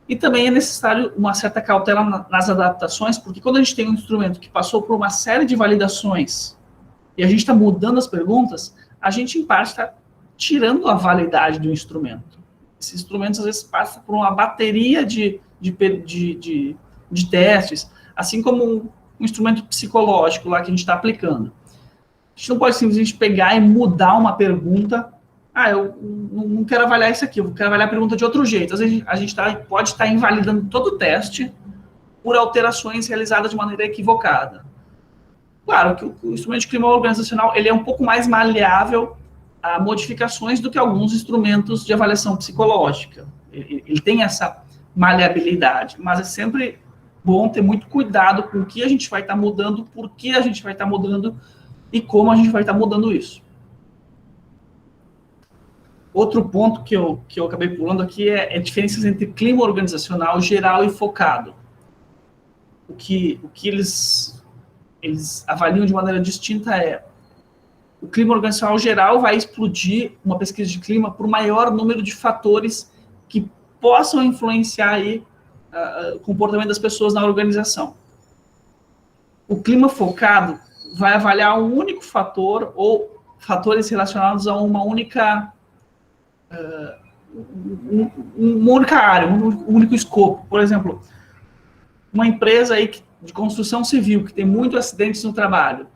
E também é necessário uma certa cautela nas adaptações, porque quando a gente tem um instrumento que passou por uma série de validações e a gente está mudando as perguntas, a gente, em parte, está tirando a validade do instrumento. Esses instrumentos, às vezes, passam por uma bateria de testes, assim como um instrumento psicológico lá que a gente está aplicando. A gente não pode simplesmente pegar e mudar uma pergunta. Eu não quero avaliar isso aqui, eu quero avaliar a pergunta de outro jeito. Às vezes a gente pode estar invalidando todo o teste por alterações realizadas de maneira equivocada. Claro que o instrumento de clima organizacional ele é um pouco mais maleável a modificações do que alguns instrumentos de avaliação psicológica. Ele tem essa maleabilidade, mas é sempre bom ter muito cuidado com o que a gente vai estar mudando, por que a gente vai estar mudando e como a gente vai estar mudando isso. Outro ponto que eu acabei pulando aqui é diferenças entre clima organizacional geral e focado. O que eles avaliam de maneira distinta é o clima organizacional geral vai explodir uma pesquisa de clima por maior número de fatores que possam influenciar aí, o comportamento das pessoas na organização. O clima focado vai avaliar um único fator ou fatores relacionados a uma única área, um único escopo. Por exemplo, uma empresa aí de construção civil que tem muitos acidentes no trabalho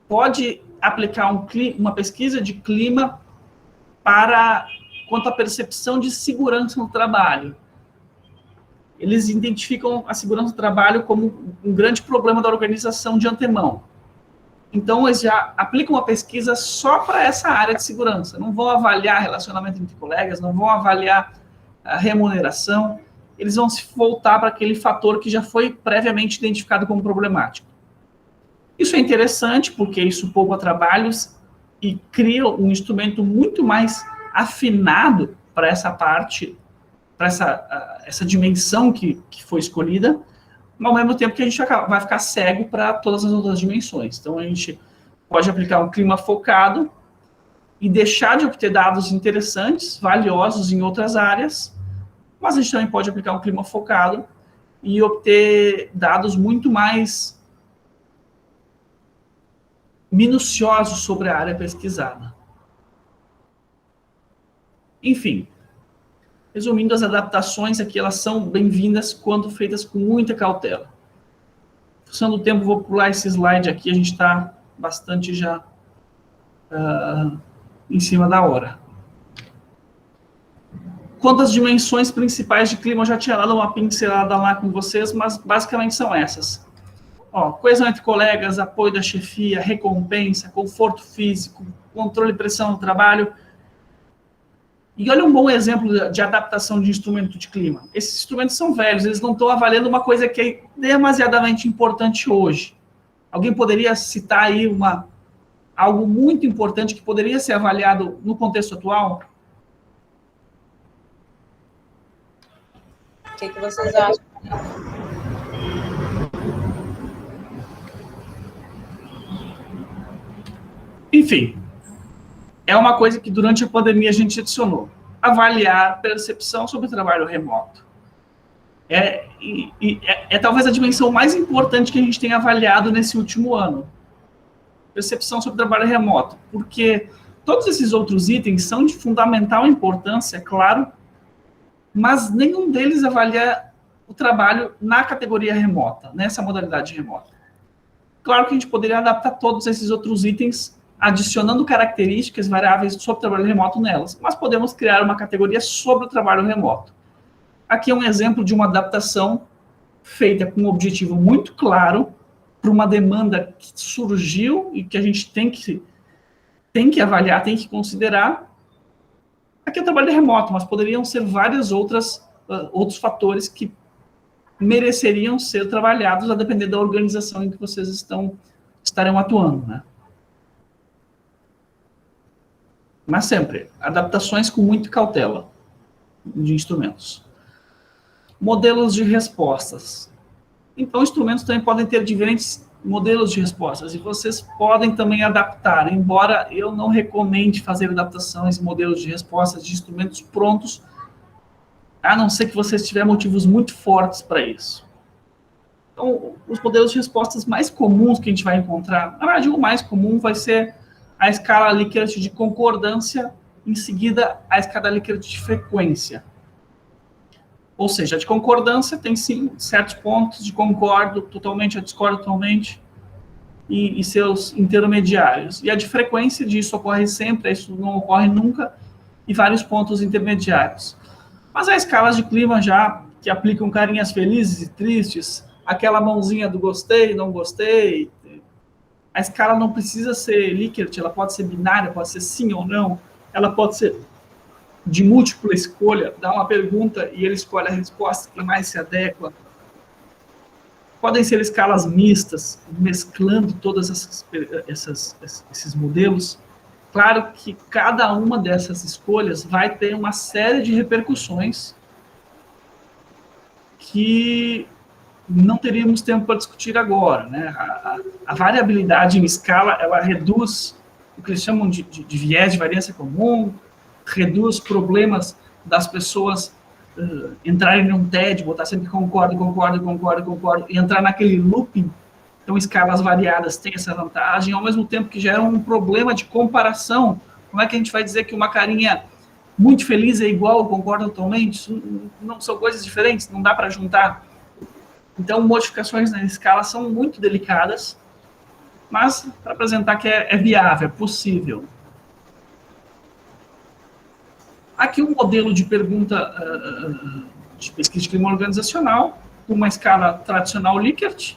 pode aplicar uma pesquisa de clima quanto à percepção de segurança no trabalho. Eles identificam a segurança do trabalho como um grande problema da organização de antemão. Então, eles já aplicam uma pesquisa só para essa área de segurança. Não vão avaliar relacionamento entre colegas, não vão avaliar a remuneração. Eles vão se voltar para aquele fator que já foi previamente identificado como problemático. Isso é interessante, porque isso poupa trabalhos e cria um instrumento muito mais afinado para essa parte, para essa dimensão que foi escolhida, mas ao mesmo tempo que a gente vai ficar cego para todas as outras dimensões. Então, a gente pode aplicar um clima focado e deixar de obter dados interessantes, valiosos em outras áreas, mas a gente também pode aplicar um clima focado e obter dados muito mais minuciosos sobre a área pesquisada. Enfim, resumindo, as adaptações aqui, elas são bem-vindas quando feitas com muita cautela. Em função do tempo, vou pular esse slide aqui, a gente está bastante já em cima da hora. Quanto às dimensões principais de clima, eu já tinha dado uma pincelada lá com vocês, mas basicamente são essas. Coesão entre colegas, apoio da chefia, recompensa, conforto físico, controle e pressão no trabalho. E olha um bom exemplo de adaptação de instrumento de clima. Esses instrumentos são velhos, eles não estão avaliando uma coisa que é demasiadamente importante hoje. Alguém poderia citar aí algo muito importante que poderia ser avaliado no contexto atual? O que vocês acham? Enfim, é uma coisa que durante a pandemia a gente adicionou. Avaliar percepção sobre o trabalho remoto. É talvez a dimensão mais importante que a gente tem avaliado nesse último ano. Percepção sobre o trabalho remoto. Porque todos esses outros itens são de fundamental importância, é claro, mas nenhum deles avalia o trabalho na categoria remota, nessa modalidade remota. Claro que a gente poderia adaptar todos esses outros itens, adicionando características variáveis sobre o trabalho remoto nelas, mas podemos criar uma categoria sobre o trabalho remoto. Aqui é um exemplo de uma adaptação feita com um objetivo muito claro para uma demanda que surgiu e que a gente tem que avaliar, tem que considerar. Aqui é o trabalho remoto, mas poderiam ser vários outros fatores que mereceriam ser trabalhados a depender da organização em que vocês estarão atuando, né? Mas sempre, adaptações com muita cautela de instrumentos. Modelos de respostas. Então, instrumentos também podem ter diferentes modelos de respostas, e vocês podem também adaptar, embora eu não recomende fazer adaptações em modelos de respostas de instrumentos prontos, a não ser que vocês tiverem motivos muito fortes para isso. Então, os modelos de respostas mais comuns que a gente vai encontrar, na verdade, o mais comum vai ser a escala Likert de concordância, em seguida a escala Likert de frequência. Ou seja, a de concordância tem, sim, certos pontos de concordo totalmente, a discordo totalmente, e seus intermediários. E a de frequência disso ocorre sempre, isso não ocorre nunca, e vários pontos intermediários. Mas há escalas de clima já que aplicam carinhas felizes e tristes, aquela mãozinha do gostei, não gostei. A escala não precisa ser Likert, ela pode ser binária, pode ser sim ou não, ela pode ser de múltipla escolha, dá uma pergunta e ele escolhe a resposta que mais se adequa. Podem ser escalas mistas, mesclando todos esses modelos. Claro que cada uma dessas escolhas vai ter uma série de repercussões que não teríamos tempo para discutir agora, né? A variabilidade em escala, ela reduz o que eles chamam de viés de variância comum, reduz problemas das pessoas entrarem num TED, botar sempre concordo, e entrar naquele looping. Então, escalas variadas têm essa vantagem, ao mesmo tempo que geram um problema de comparação. Como é que a gente vai dizer que uma carinha muito feliz é igual, concorda totalmente? Não são coisas diferentes, não dá para juntar. Então, modificações na escala são muito delicadas, mas para apresentar que é viável, é possível. Aqui um modelo de pergunta de pesquisa de clima organizacional, com uma escala tradicional Likert,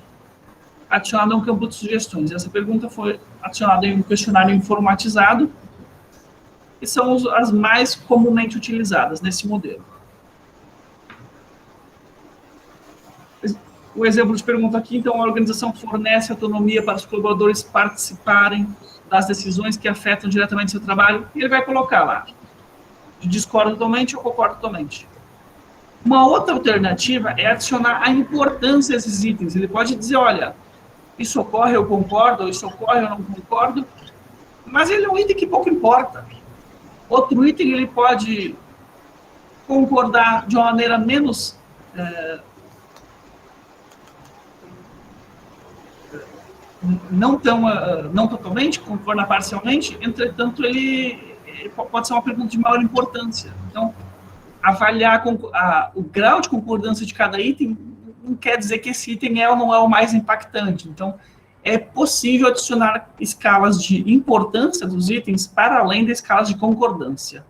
adicionada a um campo de sugestões. Essa pergunta foi adicionada em um questionário informatizado, e são as mais comumente utilizadas nesse modelo. O exemplo de pergunta aqui, então, a organização fornece autonomia para os colaboradores participarem das decisões que afetam diretamente seu trabalho, e ele vai colocar lá, discordo totalmente ou concordo totalmente. Uma outra alternativa é adicionar a importância a esses itens. Ele pode dizer, olha, isso ocorre, eu concordo, isso ocorre, eu não concordo, mas ele é um item que pouco importa. Outro item, ele pode concordar de uma maneira menos... não totalmente, concorda parcialmente, entretanto, ele pode ser uma pergunta de maior importância. Então, avaliar o grau de concordância de cada item não quer dizer que esse item é ou não é o mais impactante. Então, é possível adicionar escalas de importância dos itens para além das escalas de concordância.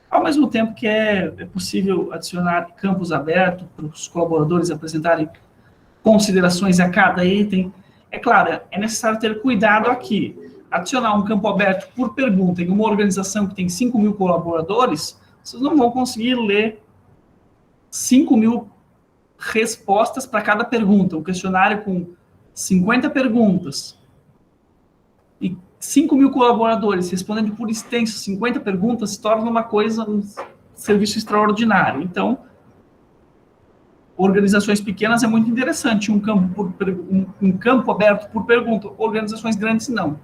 Ao mesmo tempo que é possível adicionar campos abertos para os colaboradores apresentarem considerações a cada item. É claro, é necessário ter cuidado aqui. Adicionar um campo aberto por pergunta em uma organização que tem 5.000 colaboradores, vocês não vão conseguir ler 5.000 respostas para cada pergunta. Um questionário com 50 perguntas e 5.000 colaboradores respondendo por extenso 50 perguntas se torna um serviço extraordinário. Então, organizações pequenas é muito interessante um campo aberto por pergunta. Organizações grandes, não.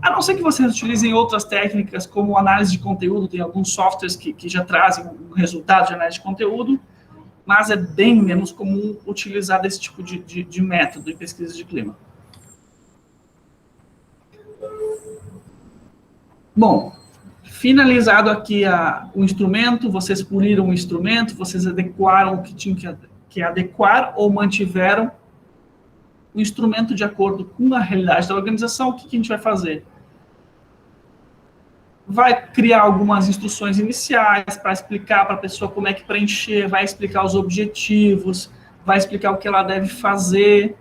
A não ser que vocês utilizem outras técnicas, como análise de conteúdo, tem alguns softwares que já trazem um resultado de análise de conteúdo, mas é bem menos comum utilizar desse tipo de método em pesquisa de clima. Bom, finalizado aqui o instrumento, vocês poliram o instrumento, vocês adequaram o que tinham que adequar ou mantiveram o instrumento de acordo com a realidade da organização. O que a gente vai fazer? Vai criar algumas instruções iniciais para explicar para a pessoa como é que preencher, vai explicar os objetivos, vai explicar o que ela deve fazer,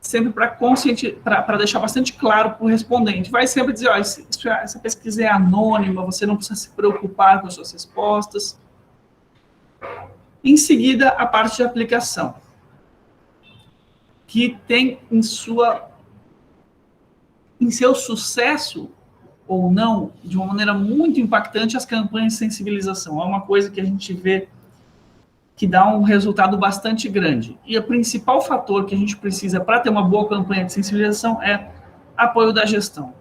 sempre para deixar bastante claro para o respondente. Vai sempre dizer, ó, essa pesquisa é anônima, você não precisa se preocupar com as suas respostas. Em seguida, a parte de aplicação, que tem em seu sucesso ou não, de uma maneira muito impactante, as campanhas de sensibilização. É uma coisa que a gente vê que dá um resultado bastante grande. E o principal fator que a gente precisa para ter uma boa campanha de sensibilização é apoio da gestão.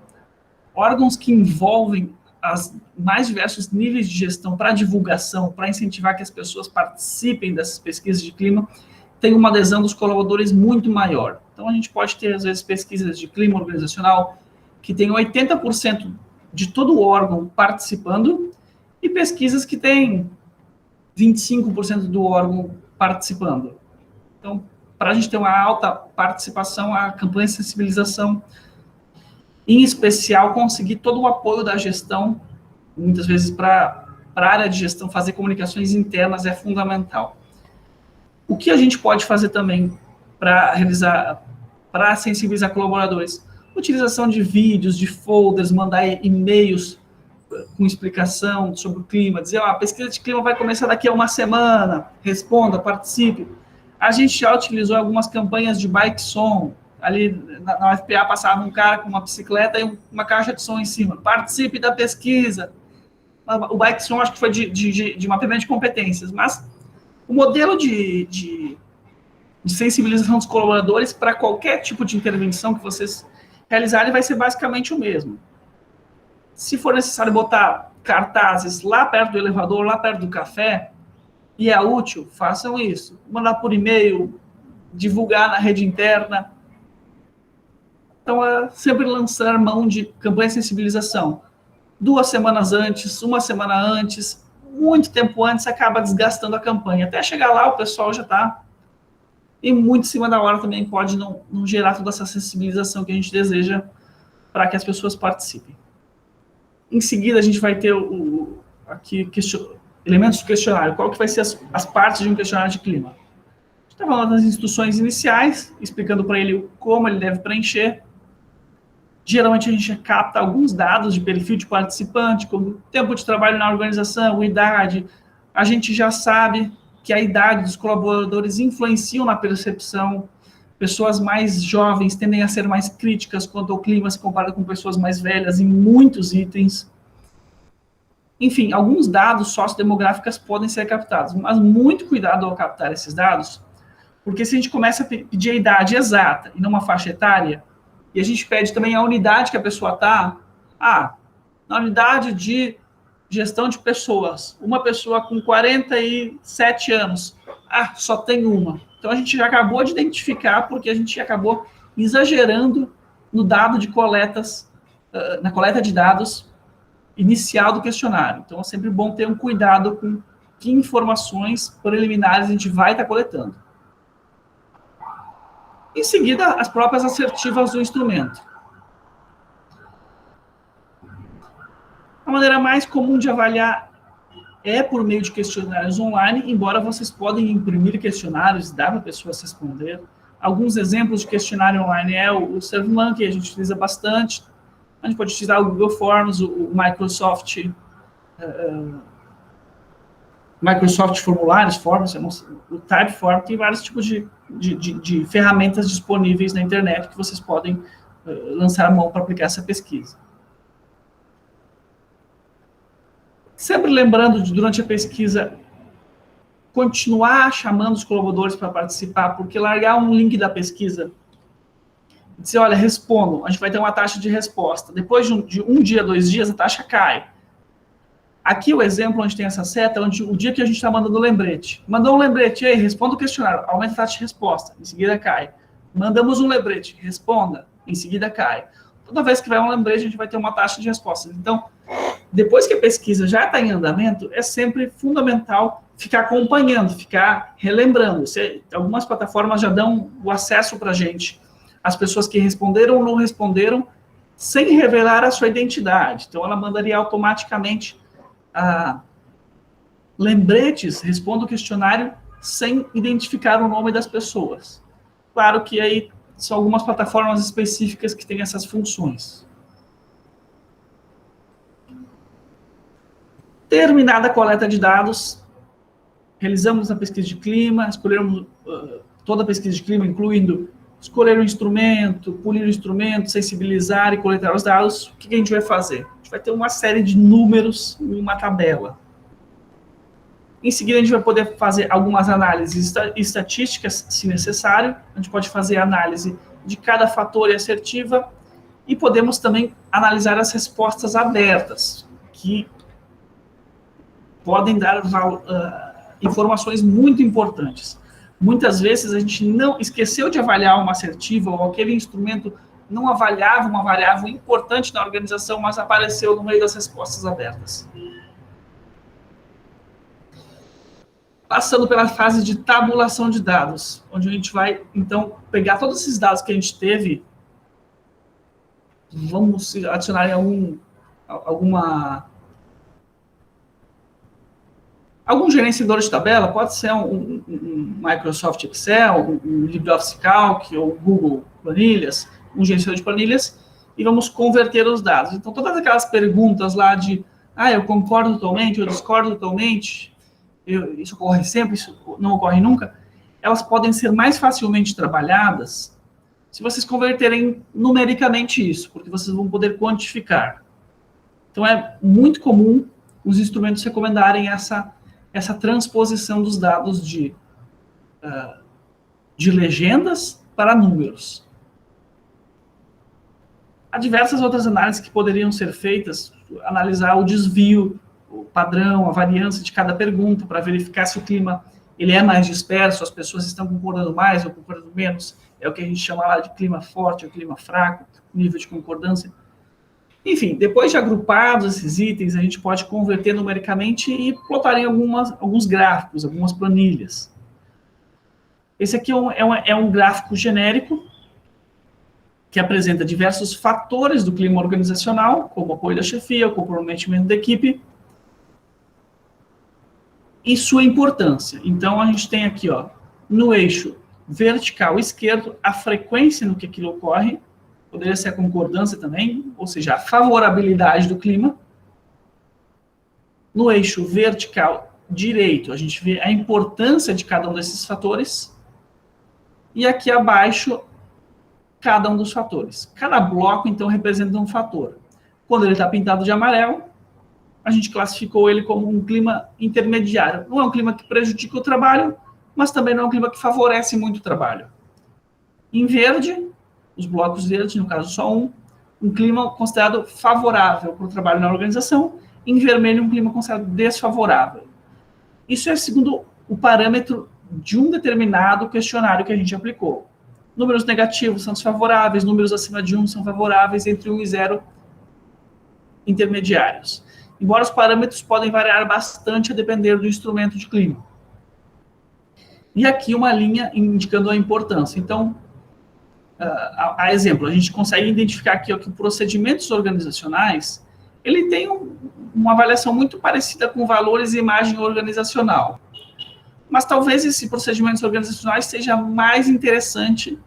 Órgãos que envolvem os mais diversos níveis de gestão para divulgação, para incentivar que as pessoas participem dessas pesquisas de clima, tem uma adesão dos colaboradores muito maior. Então, a gente pode ter, às vezes, pesquisas de clima organizacional que tem 80% de todo o órgão participando e pesquisas que têm 25% do órgão participando. Então, para a gente ter uma alta participação, a campanha de sensibilização, em especial, conseguir todo o apoio da gestão, muitas vezes para a área de gestão, fazer comunicações internas é fundamental. O que a gente pode fazer também para sensibilizar colaboradores? Utilização de vídeos, de folders, mandar e-mails com explicação sobre o clima, dizer, a pesquisa de clima vai começar daqui a uma semana, responda, participe. A gente já utilizou algumas campanhas de bike som, ali na UFPA passava um cara com uma bicicleta e uma caixa de som em cima, participe da pesquisa. O bike som acho que foi de mapeamento de competências, mas o modelo de sensibilização dos colaboradores para qualquer tipo de intervenção que vocês realizarem vai ser basicamente o mesmo. Se for necessário botar cartazes lá perto do elevador, lá perto do café, e é útil, façam isso. Mandar por e-mail, divulgar na rede interna. Então, sempre lançar mão de campanha de sensibilização. 2 semanas antes, 1 semana antes, muito tempo antes, acaba desgastando a campanha. Até chegar lá, o pessoal já está... E muito em cima da hora também pode não gerar toda essa sensibilização que a gente deseja para que as pessoas participem. Em seguida, a gente vai ter aqui elementos do questionário. Qual que vai ser as partes de um questionário de clima? A gente está falando das instruções iniciais, explicando para ele como ele deve preencher. Geralmente, a gente capta alguns dados de perfil de participante, como tempo de trabalho na organização, idade. A gente já sabe que a idade dos colaboradores influenciam na percepção. Pessoas mais jovens tendem a ser mais críticas quanto ao clima, se comparado com pessoas mais velhas em muitos itens. Enfim, alguns dados sociodemográficos podem ser captados, mas muito cuidado ao captar esses dados, porque se a gente começa a pedir a idade exata e não uma faixa etária, e a gente pede também a unidade que a pessoa está, na unidade de gestão de pessoas, uma pessoa com 47 anos, só tem uma. Então, a gente já acabou de identificar, porque a gente acabou exagerando no dado de coletas, na coleta de dados inicial do questionário. Então, é sempre bom ter um cuidado com que informações preliminares a gente vai estar coletando. Em seguida, as próprias assertivas do instrumento. A maneira mais comum de avaliar é por meio de questionários online, embora vocês podem imprimir questionários, dar para a pessoa se responder. Alguns exemplos de questionário online é o SurveyMonkey, que a gente utiliza bastante. A gente pode utilizar o Google Forms, o Microsoft Formulários, Forms, o Typeform, tem vários tipos de ferramentas disponíveis na internet que vocês podem lançar a mão para aplicar essa pesquisa. Sempre lembrando de, durante a pesquisa, continuar chamando os colaboradores para participar, porque largar um link da pesquisa dizer, olha, respondam, a gente vai ter uma taxa de resposta. Depois de um dia, 2 dias, a taxa cai. Aqui o exemplo onde tem essa seta, onde o dia que a gente está mandando lembrete. Mandou um lembrete, ei, responda o questionário, aumenta a taxa de resposta, em seguida cai. Mandamos um lembrete, responda, em seguida cai. Toda vez que vai um lembrete, a gente vai ter uma taxa de resposta. Então, depois que a pesquisa já está em andamento, é sempre fundamental ficar acompanhando, ficar relembrando. Algumas plataformas já dão o acesso para a gente, as pessoas que responderam ou não responderam, sem revelar a sua identidade. Então, ela mandaria automaticamente lembretes, responda o questionário sem identificar o nome das pessoas. Claro que aí são algumas plataformas específicas que têm essas funções. Terminada a coleta de dados, realizamos a pesquisa de clima, escolhemos toda a pesquisa de clima, incluindo escolher o instrumento, polir o instrumento, sensibilizar e coletar os dados. O que a gente vai fazer? A gente vai ter uma série de números em uma tabela. Em seguida, a gente vai poder fazer algumas análises estatísticas, se necessário. A gente pode fazer análise de cada fator e assertiva. E podemos também analisar as respostas abertas, que podem dar informações muito importantes. Muitas vezes a gente não esqueceu de avaliar uma assertiva, ou aquele instrumento não avaliava uma variável importante na organização, mas apareceu no meio das respostas abertas. Passando pela fase de tabulação de dados, onde a gente vai, então, pegar todos esses dados que a gente teve, vamos adicionar em algum gerenciador de tabela, pode ser um Microsoft Excel, um LibreOffice Calc, ou Google Planilhas, um gerenciador de planilhas, e vamos converter os dados. Então, todas aquelas perguntas lá de, eu concordo totalmente, eu discordo totalmente, isso ocorre sempre, isso não ocorre nunca, elas podem ser mais facilmente trabalhadas se vocês converterem numericamente isso, porque vocês vão poder quantificar. Então, é muito comum os instrumentos recomendarem essa transposição dos dados de legendas para números. Há diversas outras análises que poderiam ser feitas, analisar o desvio, o padrão, a variância de cada pergunta, para verificar se o clima ele é mais disperso, as pessoas estão concordando mais ou concordando menos, é o que a gente chama lá de clima forte ou clima fraco, nível de concordância. Enfim, depois de agrupados esses itens, a gente pode converter numericamente e plotar em alguns gráficos, algumas planilhas. Esse aqui é um gráfico genérico que apresenta diversos fatores do clima organizacional, como o apoio da chefia, o comprometimento da equipe e sua importância. Então, a gente tem aqui, no eixo vertical esquerdo, a frequência no que aquilo ocorre, poderia ser a concordância também, ou seja, a favorabilidade do clima. No eixo vertical direito, a gente vê a importância de cada um desses fatores. E aqui abaixo, cada um dos fatores. Cada bloco, então, representa um fator. Quando ele está pintado de amarelo, a gente classificou ele como um clima intermediário. Não é um clima que prejudica o trabalho, mas também não é um clima que favorece muito o trabalho. Em verde, os blocos verdes, no caso só um clima considerado favorável para o trabalho na organização, em vermelho um clima considerado desfavorável. Isso é segundo o parâmetro de um determinado questionário que a gente aplicou. Números negativos são desfavoráveis, números acima de 1 são favoráveis, entre 1 e 0, intermediários. Embora os parâmetros podem variar bastante a depender do instrumento de clima. E aqui uma linha indicando a importância. Então, a exemplo, a gente consegue identificar aqui que procedimentos organizacionais, ele tem uma avaliação muito parecida com valores e imagem organizacional. Mas talvez esse procedimentos organizacionais seja mais interessante,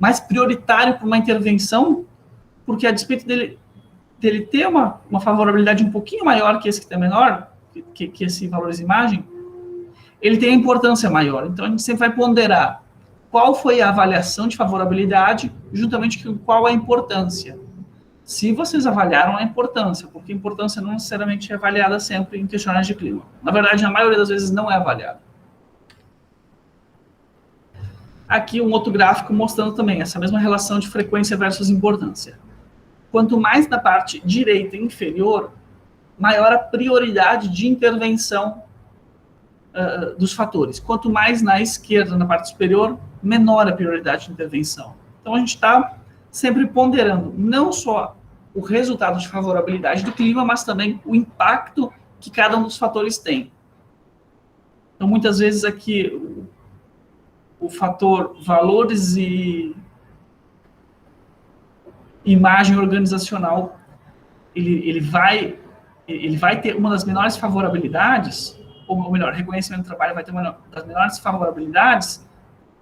mais prioritário para uma intervenção, porque a despeito dele ter uma favorabilidade um pouquinho maior que esse que está menor, que esse valores e imagem, ele tem a importância maior. Então, a gente sempre vai ponderar qual foi a avaliação de favorabilidade, juntamente com qual a importância. Se vocês avaliaram a importância, porque a importância não necessariamente é avaliada sempre em questionários de clima. Na verdade, a maioria das vezes não é avaliada. Aqui um outro gráfico mostrando também essa mesma relação de frequência versus importância. Quanto mais na parte direita inferior, maior a prioridade de intervenção dos fatores. Quanto mais na esquerda, na parte superior, menor a prioridade de intervenção. Então, a gente está sempre ponderando não só o resultado de favorabilidade do clima, mas também o impacto que cada um dos fatores tem. Então, muitas vezes aqui, o fator valores e imagem organizacional, ele vai ter uma das menores favorabilidades, ou melhor, reconhecimento do trabalho vai ter uma das menores favorabilidades,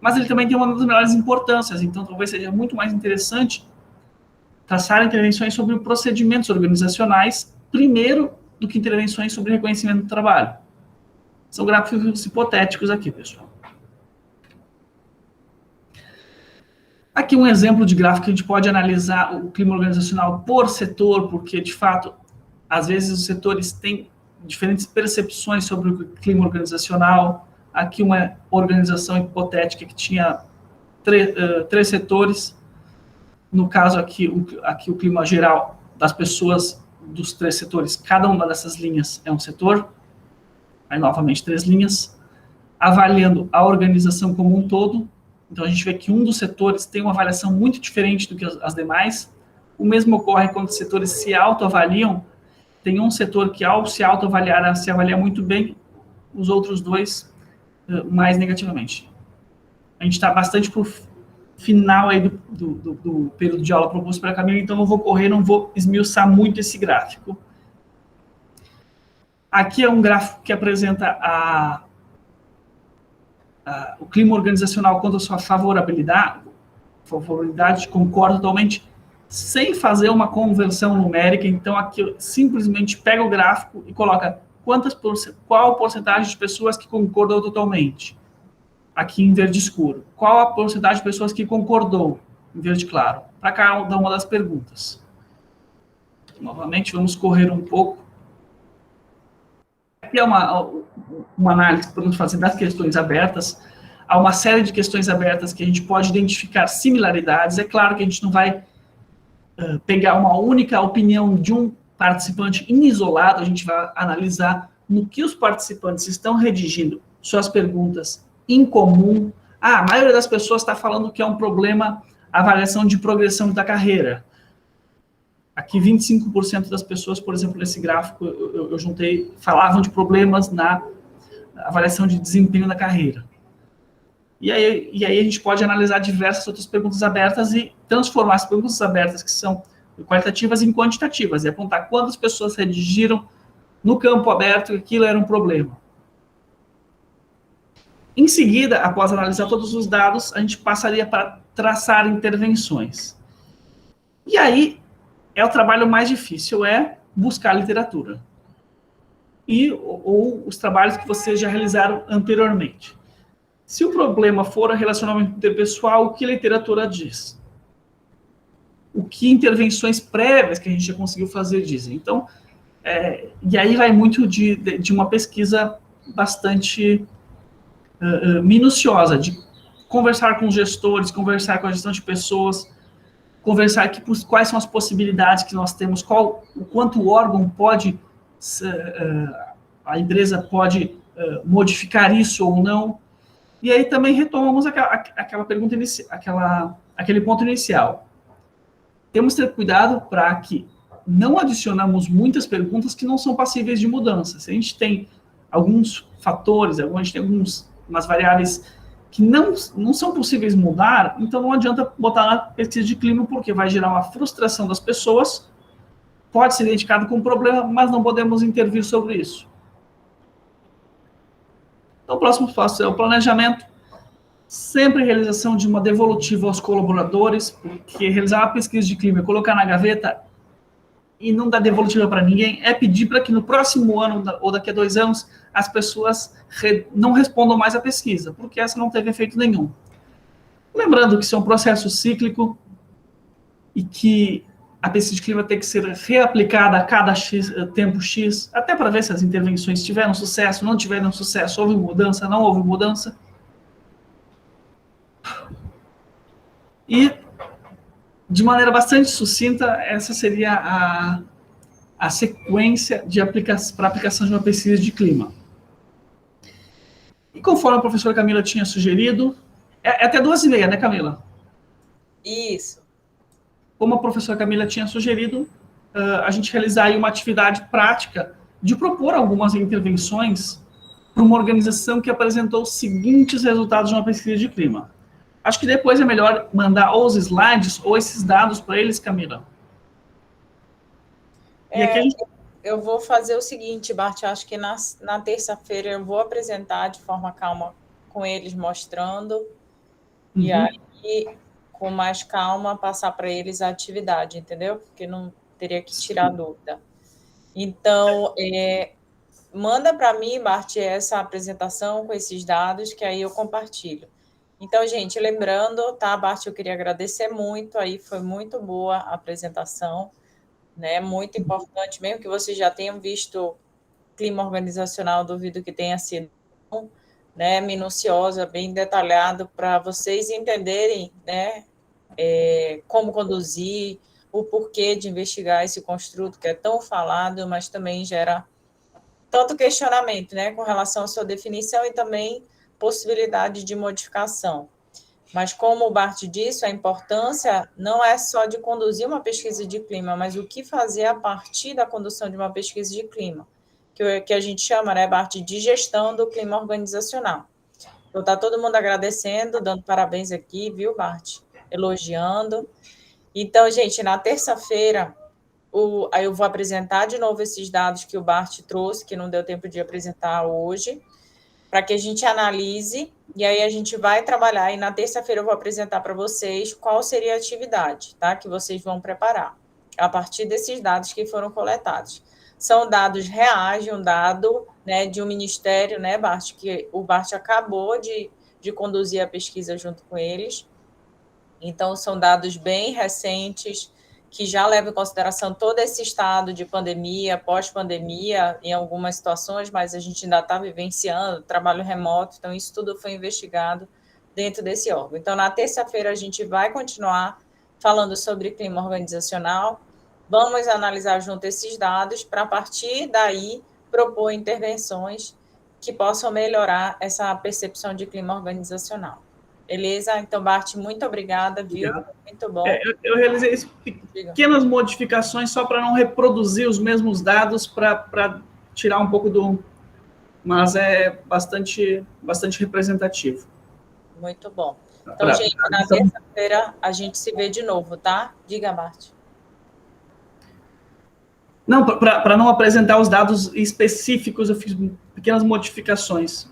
mas ele também tem uma das menores importâncias. Então, talvez seja muito mais interessante traçar intervenções sobre procedimentos organizacionais primeiro do que intervenções sobre reconhecimento do trabalho. São gráficos hipotéticos aqui, pessoal. Aqui um exemplo de gráfico que a gente pode analisar o clima organizacional por setor, porque, de fato, às vezes os setores têm diferentes percepções sobre o clima organizacional. Aqui uma organização hipotética que tinha três setores. No caso aqui o clima geral das pessoas dos 3 setores, cada uma dessas linhas é um setor. Aí, novamente, 3 linhas. Avaliando a organização como um todo. Então, a gente vê que um dos setores tem uma avaliação muito diferente do que as demais. O mesmo ocorre quando os setores se autoavaliam. Tem um setor que, ao se autoavaliar, se avalia muito bem, os outros 2 mais negativamente. A gente está bastante para o final aí do período de aula proposto pela Camila, então não vou correr, não vou esmiuçar muito esse gráfico. Aqui é um gráfico que apresenta o clima organizacional quanto à sua favorabilidade, concordo totalmente, sem fazer uma conversão numérica. Então, aqui eu simplesmente pego o gráfico e coloca qual a porcentagem de pessoas que concordam totalmente. Aqui em verde escuro. Qual a porcentagem de pessoas que concordou, em verde claro, para cada uma das perguntas. Novamente, vamos correr um pouco. Aqui é uma análise que podemos fazer das questões abertas. Há uma série de questões abertas que a gente pode identificar similaridades. É claro que a gente não vai pegar uma única opinião de um participante em isolado, a gente vai analisar no que os participantes estão redigindo suas perguntas em comum. A maioria das pessoas está falando que é um problema a avaliação de progressão da carreira. Aqui, 25% das pessoas, por exemplo, nesse gráfico, eu juntei, falavam de problemas na avaliação de desempenho da carreira. E aí a gente pode analisar diversas outras perguntas abertas e transformar as perguntas abertas, que são qualitativas, em quantitativas, e apontar quantas pessoas redigiram no campo aberto que aquilo era um problema. Em seguida, após analisar todos os dados, a gente passaria para traçar intervenções. E aí, o trabalho mais difícil é buscar literatura. Ou os trabalhos que vocês já realizaram anteriormente. Se o problema for o relacionamento interpessoal, o que a literatura diz? O que intervenções prévias que a gente já conseguiu fazer dizem? Então, e aí vai muito de uma pesquisa bastante minuciosa, de conversar com os gestores, conversar com a gestão de pessoas, conversar aqui quais são as possibilidades que nós temos, o quanto o órgão pode, a empresa pode modificar isso ou não. E aí também retomamos aquela pergunta aquele ponto inicial. Temos que ter cuidado para que não adicionamos muitas perguntas que não são passíveis de mudança. Se a gente tem alguns fatores, a gente tem umas variáveis que não são possíveis mudar, então não adianta botar na pesquisa de clima, porque vai gerar uma frustração das pessoas, pode ser identificado como problema, mas não podemos intervir sobre isso. Então, o próximo passo é o planejamento, sempre realização de uma devolutiva aos colaboradores, porque realizar uma pesquisa de clima, colocar na gaveta e não dar devolutiva para ninguém, é pedir para que no próximo ano ou daqui a 2 anos as pessoas não respondam mais à pesquisa, porque essa não teve efeito nenhum. Lembrando que isso é um processo cíclico e que a pesquisa de clima tem que ser reaplicada a cada tempo X, até para ver se as intervenções tiveram sucesso, não tiveram sucesso, houve mudança, não houve mudança. E, de maneira bastante sucinta, essa seria a sequência para aplicação de uma pesquisa de clima. E conforme a professora Camila tinha sugerido, é até 2h30, né, Camila? Isso. Como a professora Camila tinha sugerido, a gente realizar aí uma atividade prática de propor algumas intervenções para uma organização que apresentou os seguintes resultados de uma pesquisa de clima. Acho que depois é melhor mandar ou os slides ou esses dados para eles, Camila. E aqui a gente... Eu vou fazer o seguinte, Bart, acho que na terça-feira eu vou apresentar de forma calma com eles, mostrando, e aí, com mais calma, passar para eles a atividade, entendeu? Porque não teria que tirar dúvida. Então, manda para mim, Bart, essa apresentação com esses dados, que aí eu compartilho. Então, gente, lembrando, tá, Bart, eu queria agradecer muito, aí foi muito boa a apresentação, né, muito importante, mesmo que vocês já tenham visto clima organizacional, duvido que tenha sido, né, minuciosa, bem detalhado, para vocês entenderem, né, como conduzir, o porquê de investigar esse construto que é tão falado, mas também gera tanto questionamento, né, com relação à sua definição e também possibilidade de modificação. Mas, como o Bart disse, a importância não é só de conduzir uma pesquisa de clima, mas o que fazer a partir da condução de uma pesquisa de clima, que a gente chama, né, Bart, de gestão do clima organizacional. Então, está todo mundo agradecendo, dando parabéns aqui, viu, Bart? Elogiando. Então, gente, na terça-feira, aí eu vou apresentar de novo esses dados que o Bart trouxe, que não deu tempo de apresentar hoje, para que a gente analise, e aí a gente vai trabalhar, e na terça-feira eu vou apresentar para vocês qual seria a atividade, tá? Que vocês vão preparar, a partir desses dados que foram coletados. São dados reais, um dado, né, de um ministério, né, Bart, que o Bart acabou de conduzir a pesquisa junto com eles. Então, são dados bem recentes, que já levam em consideração todo esse estado de pandemia, pós-pandemia, em algumas situações, mas a gente ainda está vivenciando trabalho remoto, então isso tudo foi investigado dentro desse órgão. Então, na terça-feira, a gente vai continuar falando sobre clima organizacional, vamos analisar junto esses dados para, a partir daí, propor intervenções que possam melhorar essa percepção de clima organizacional. Beleza? Então, Bart, muito obrigada, viu? Obrigado. Muito bom. Eu realizei pequenas modificações só para não reproduzir os mesmos dados, para tirar um pouco do... Mas é bastante representativo. Muito bom. Então, gente, na terça-feira a gente se vê de novo, tá? Diga, Bart. Não, para não apresentar os dados específicos, eu fiz pequenas modificações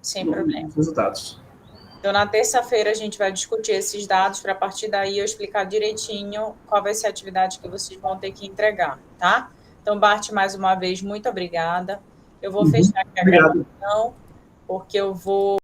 sem problema. nos resultados. Então, na terça-feira, a gente vai discutir esses dados para, a partir daí, eu explicar direitinho qual vai ser a atividade que vocês vão ter que entregar, tá? Então, Bart, mais uma vez, muito obrigada. Eu vou fechar aqui a gravação, porque eu vou...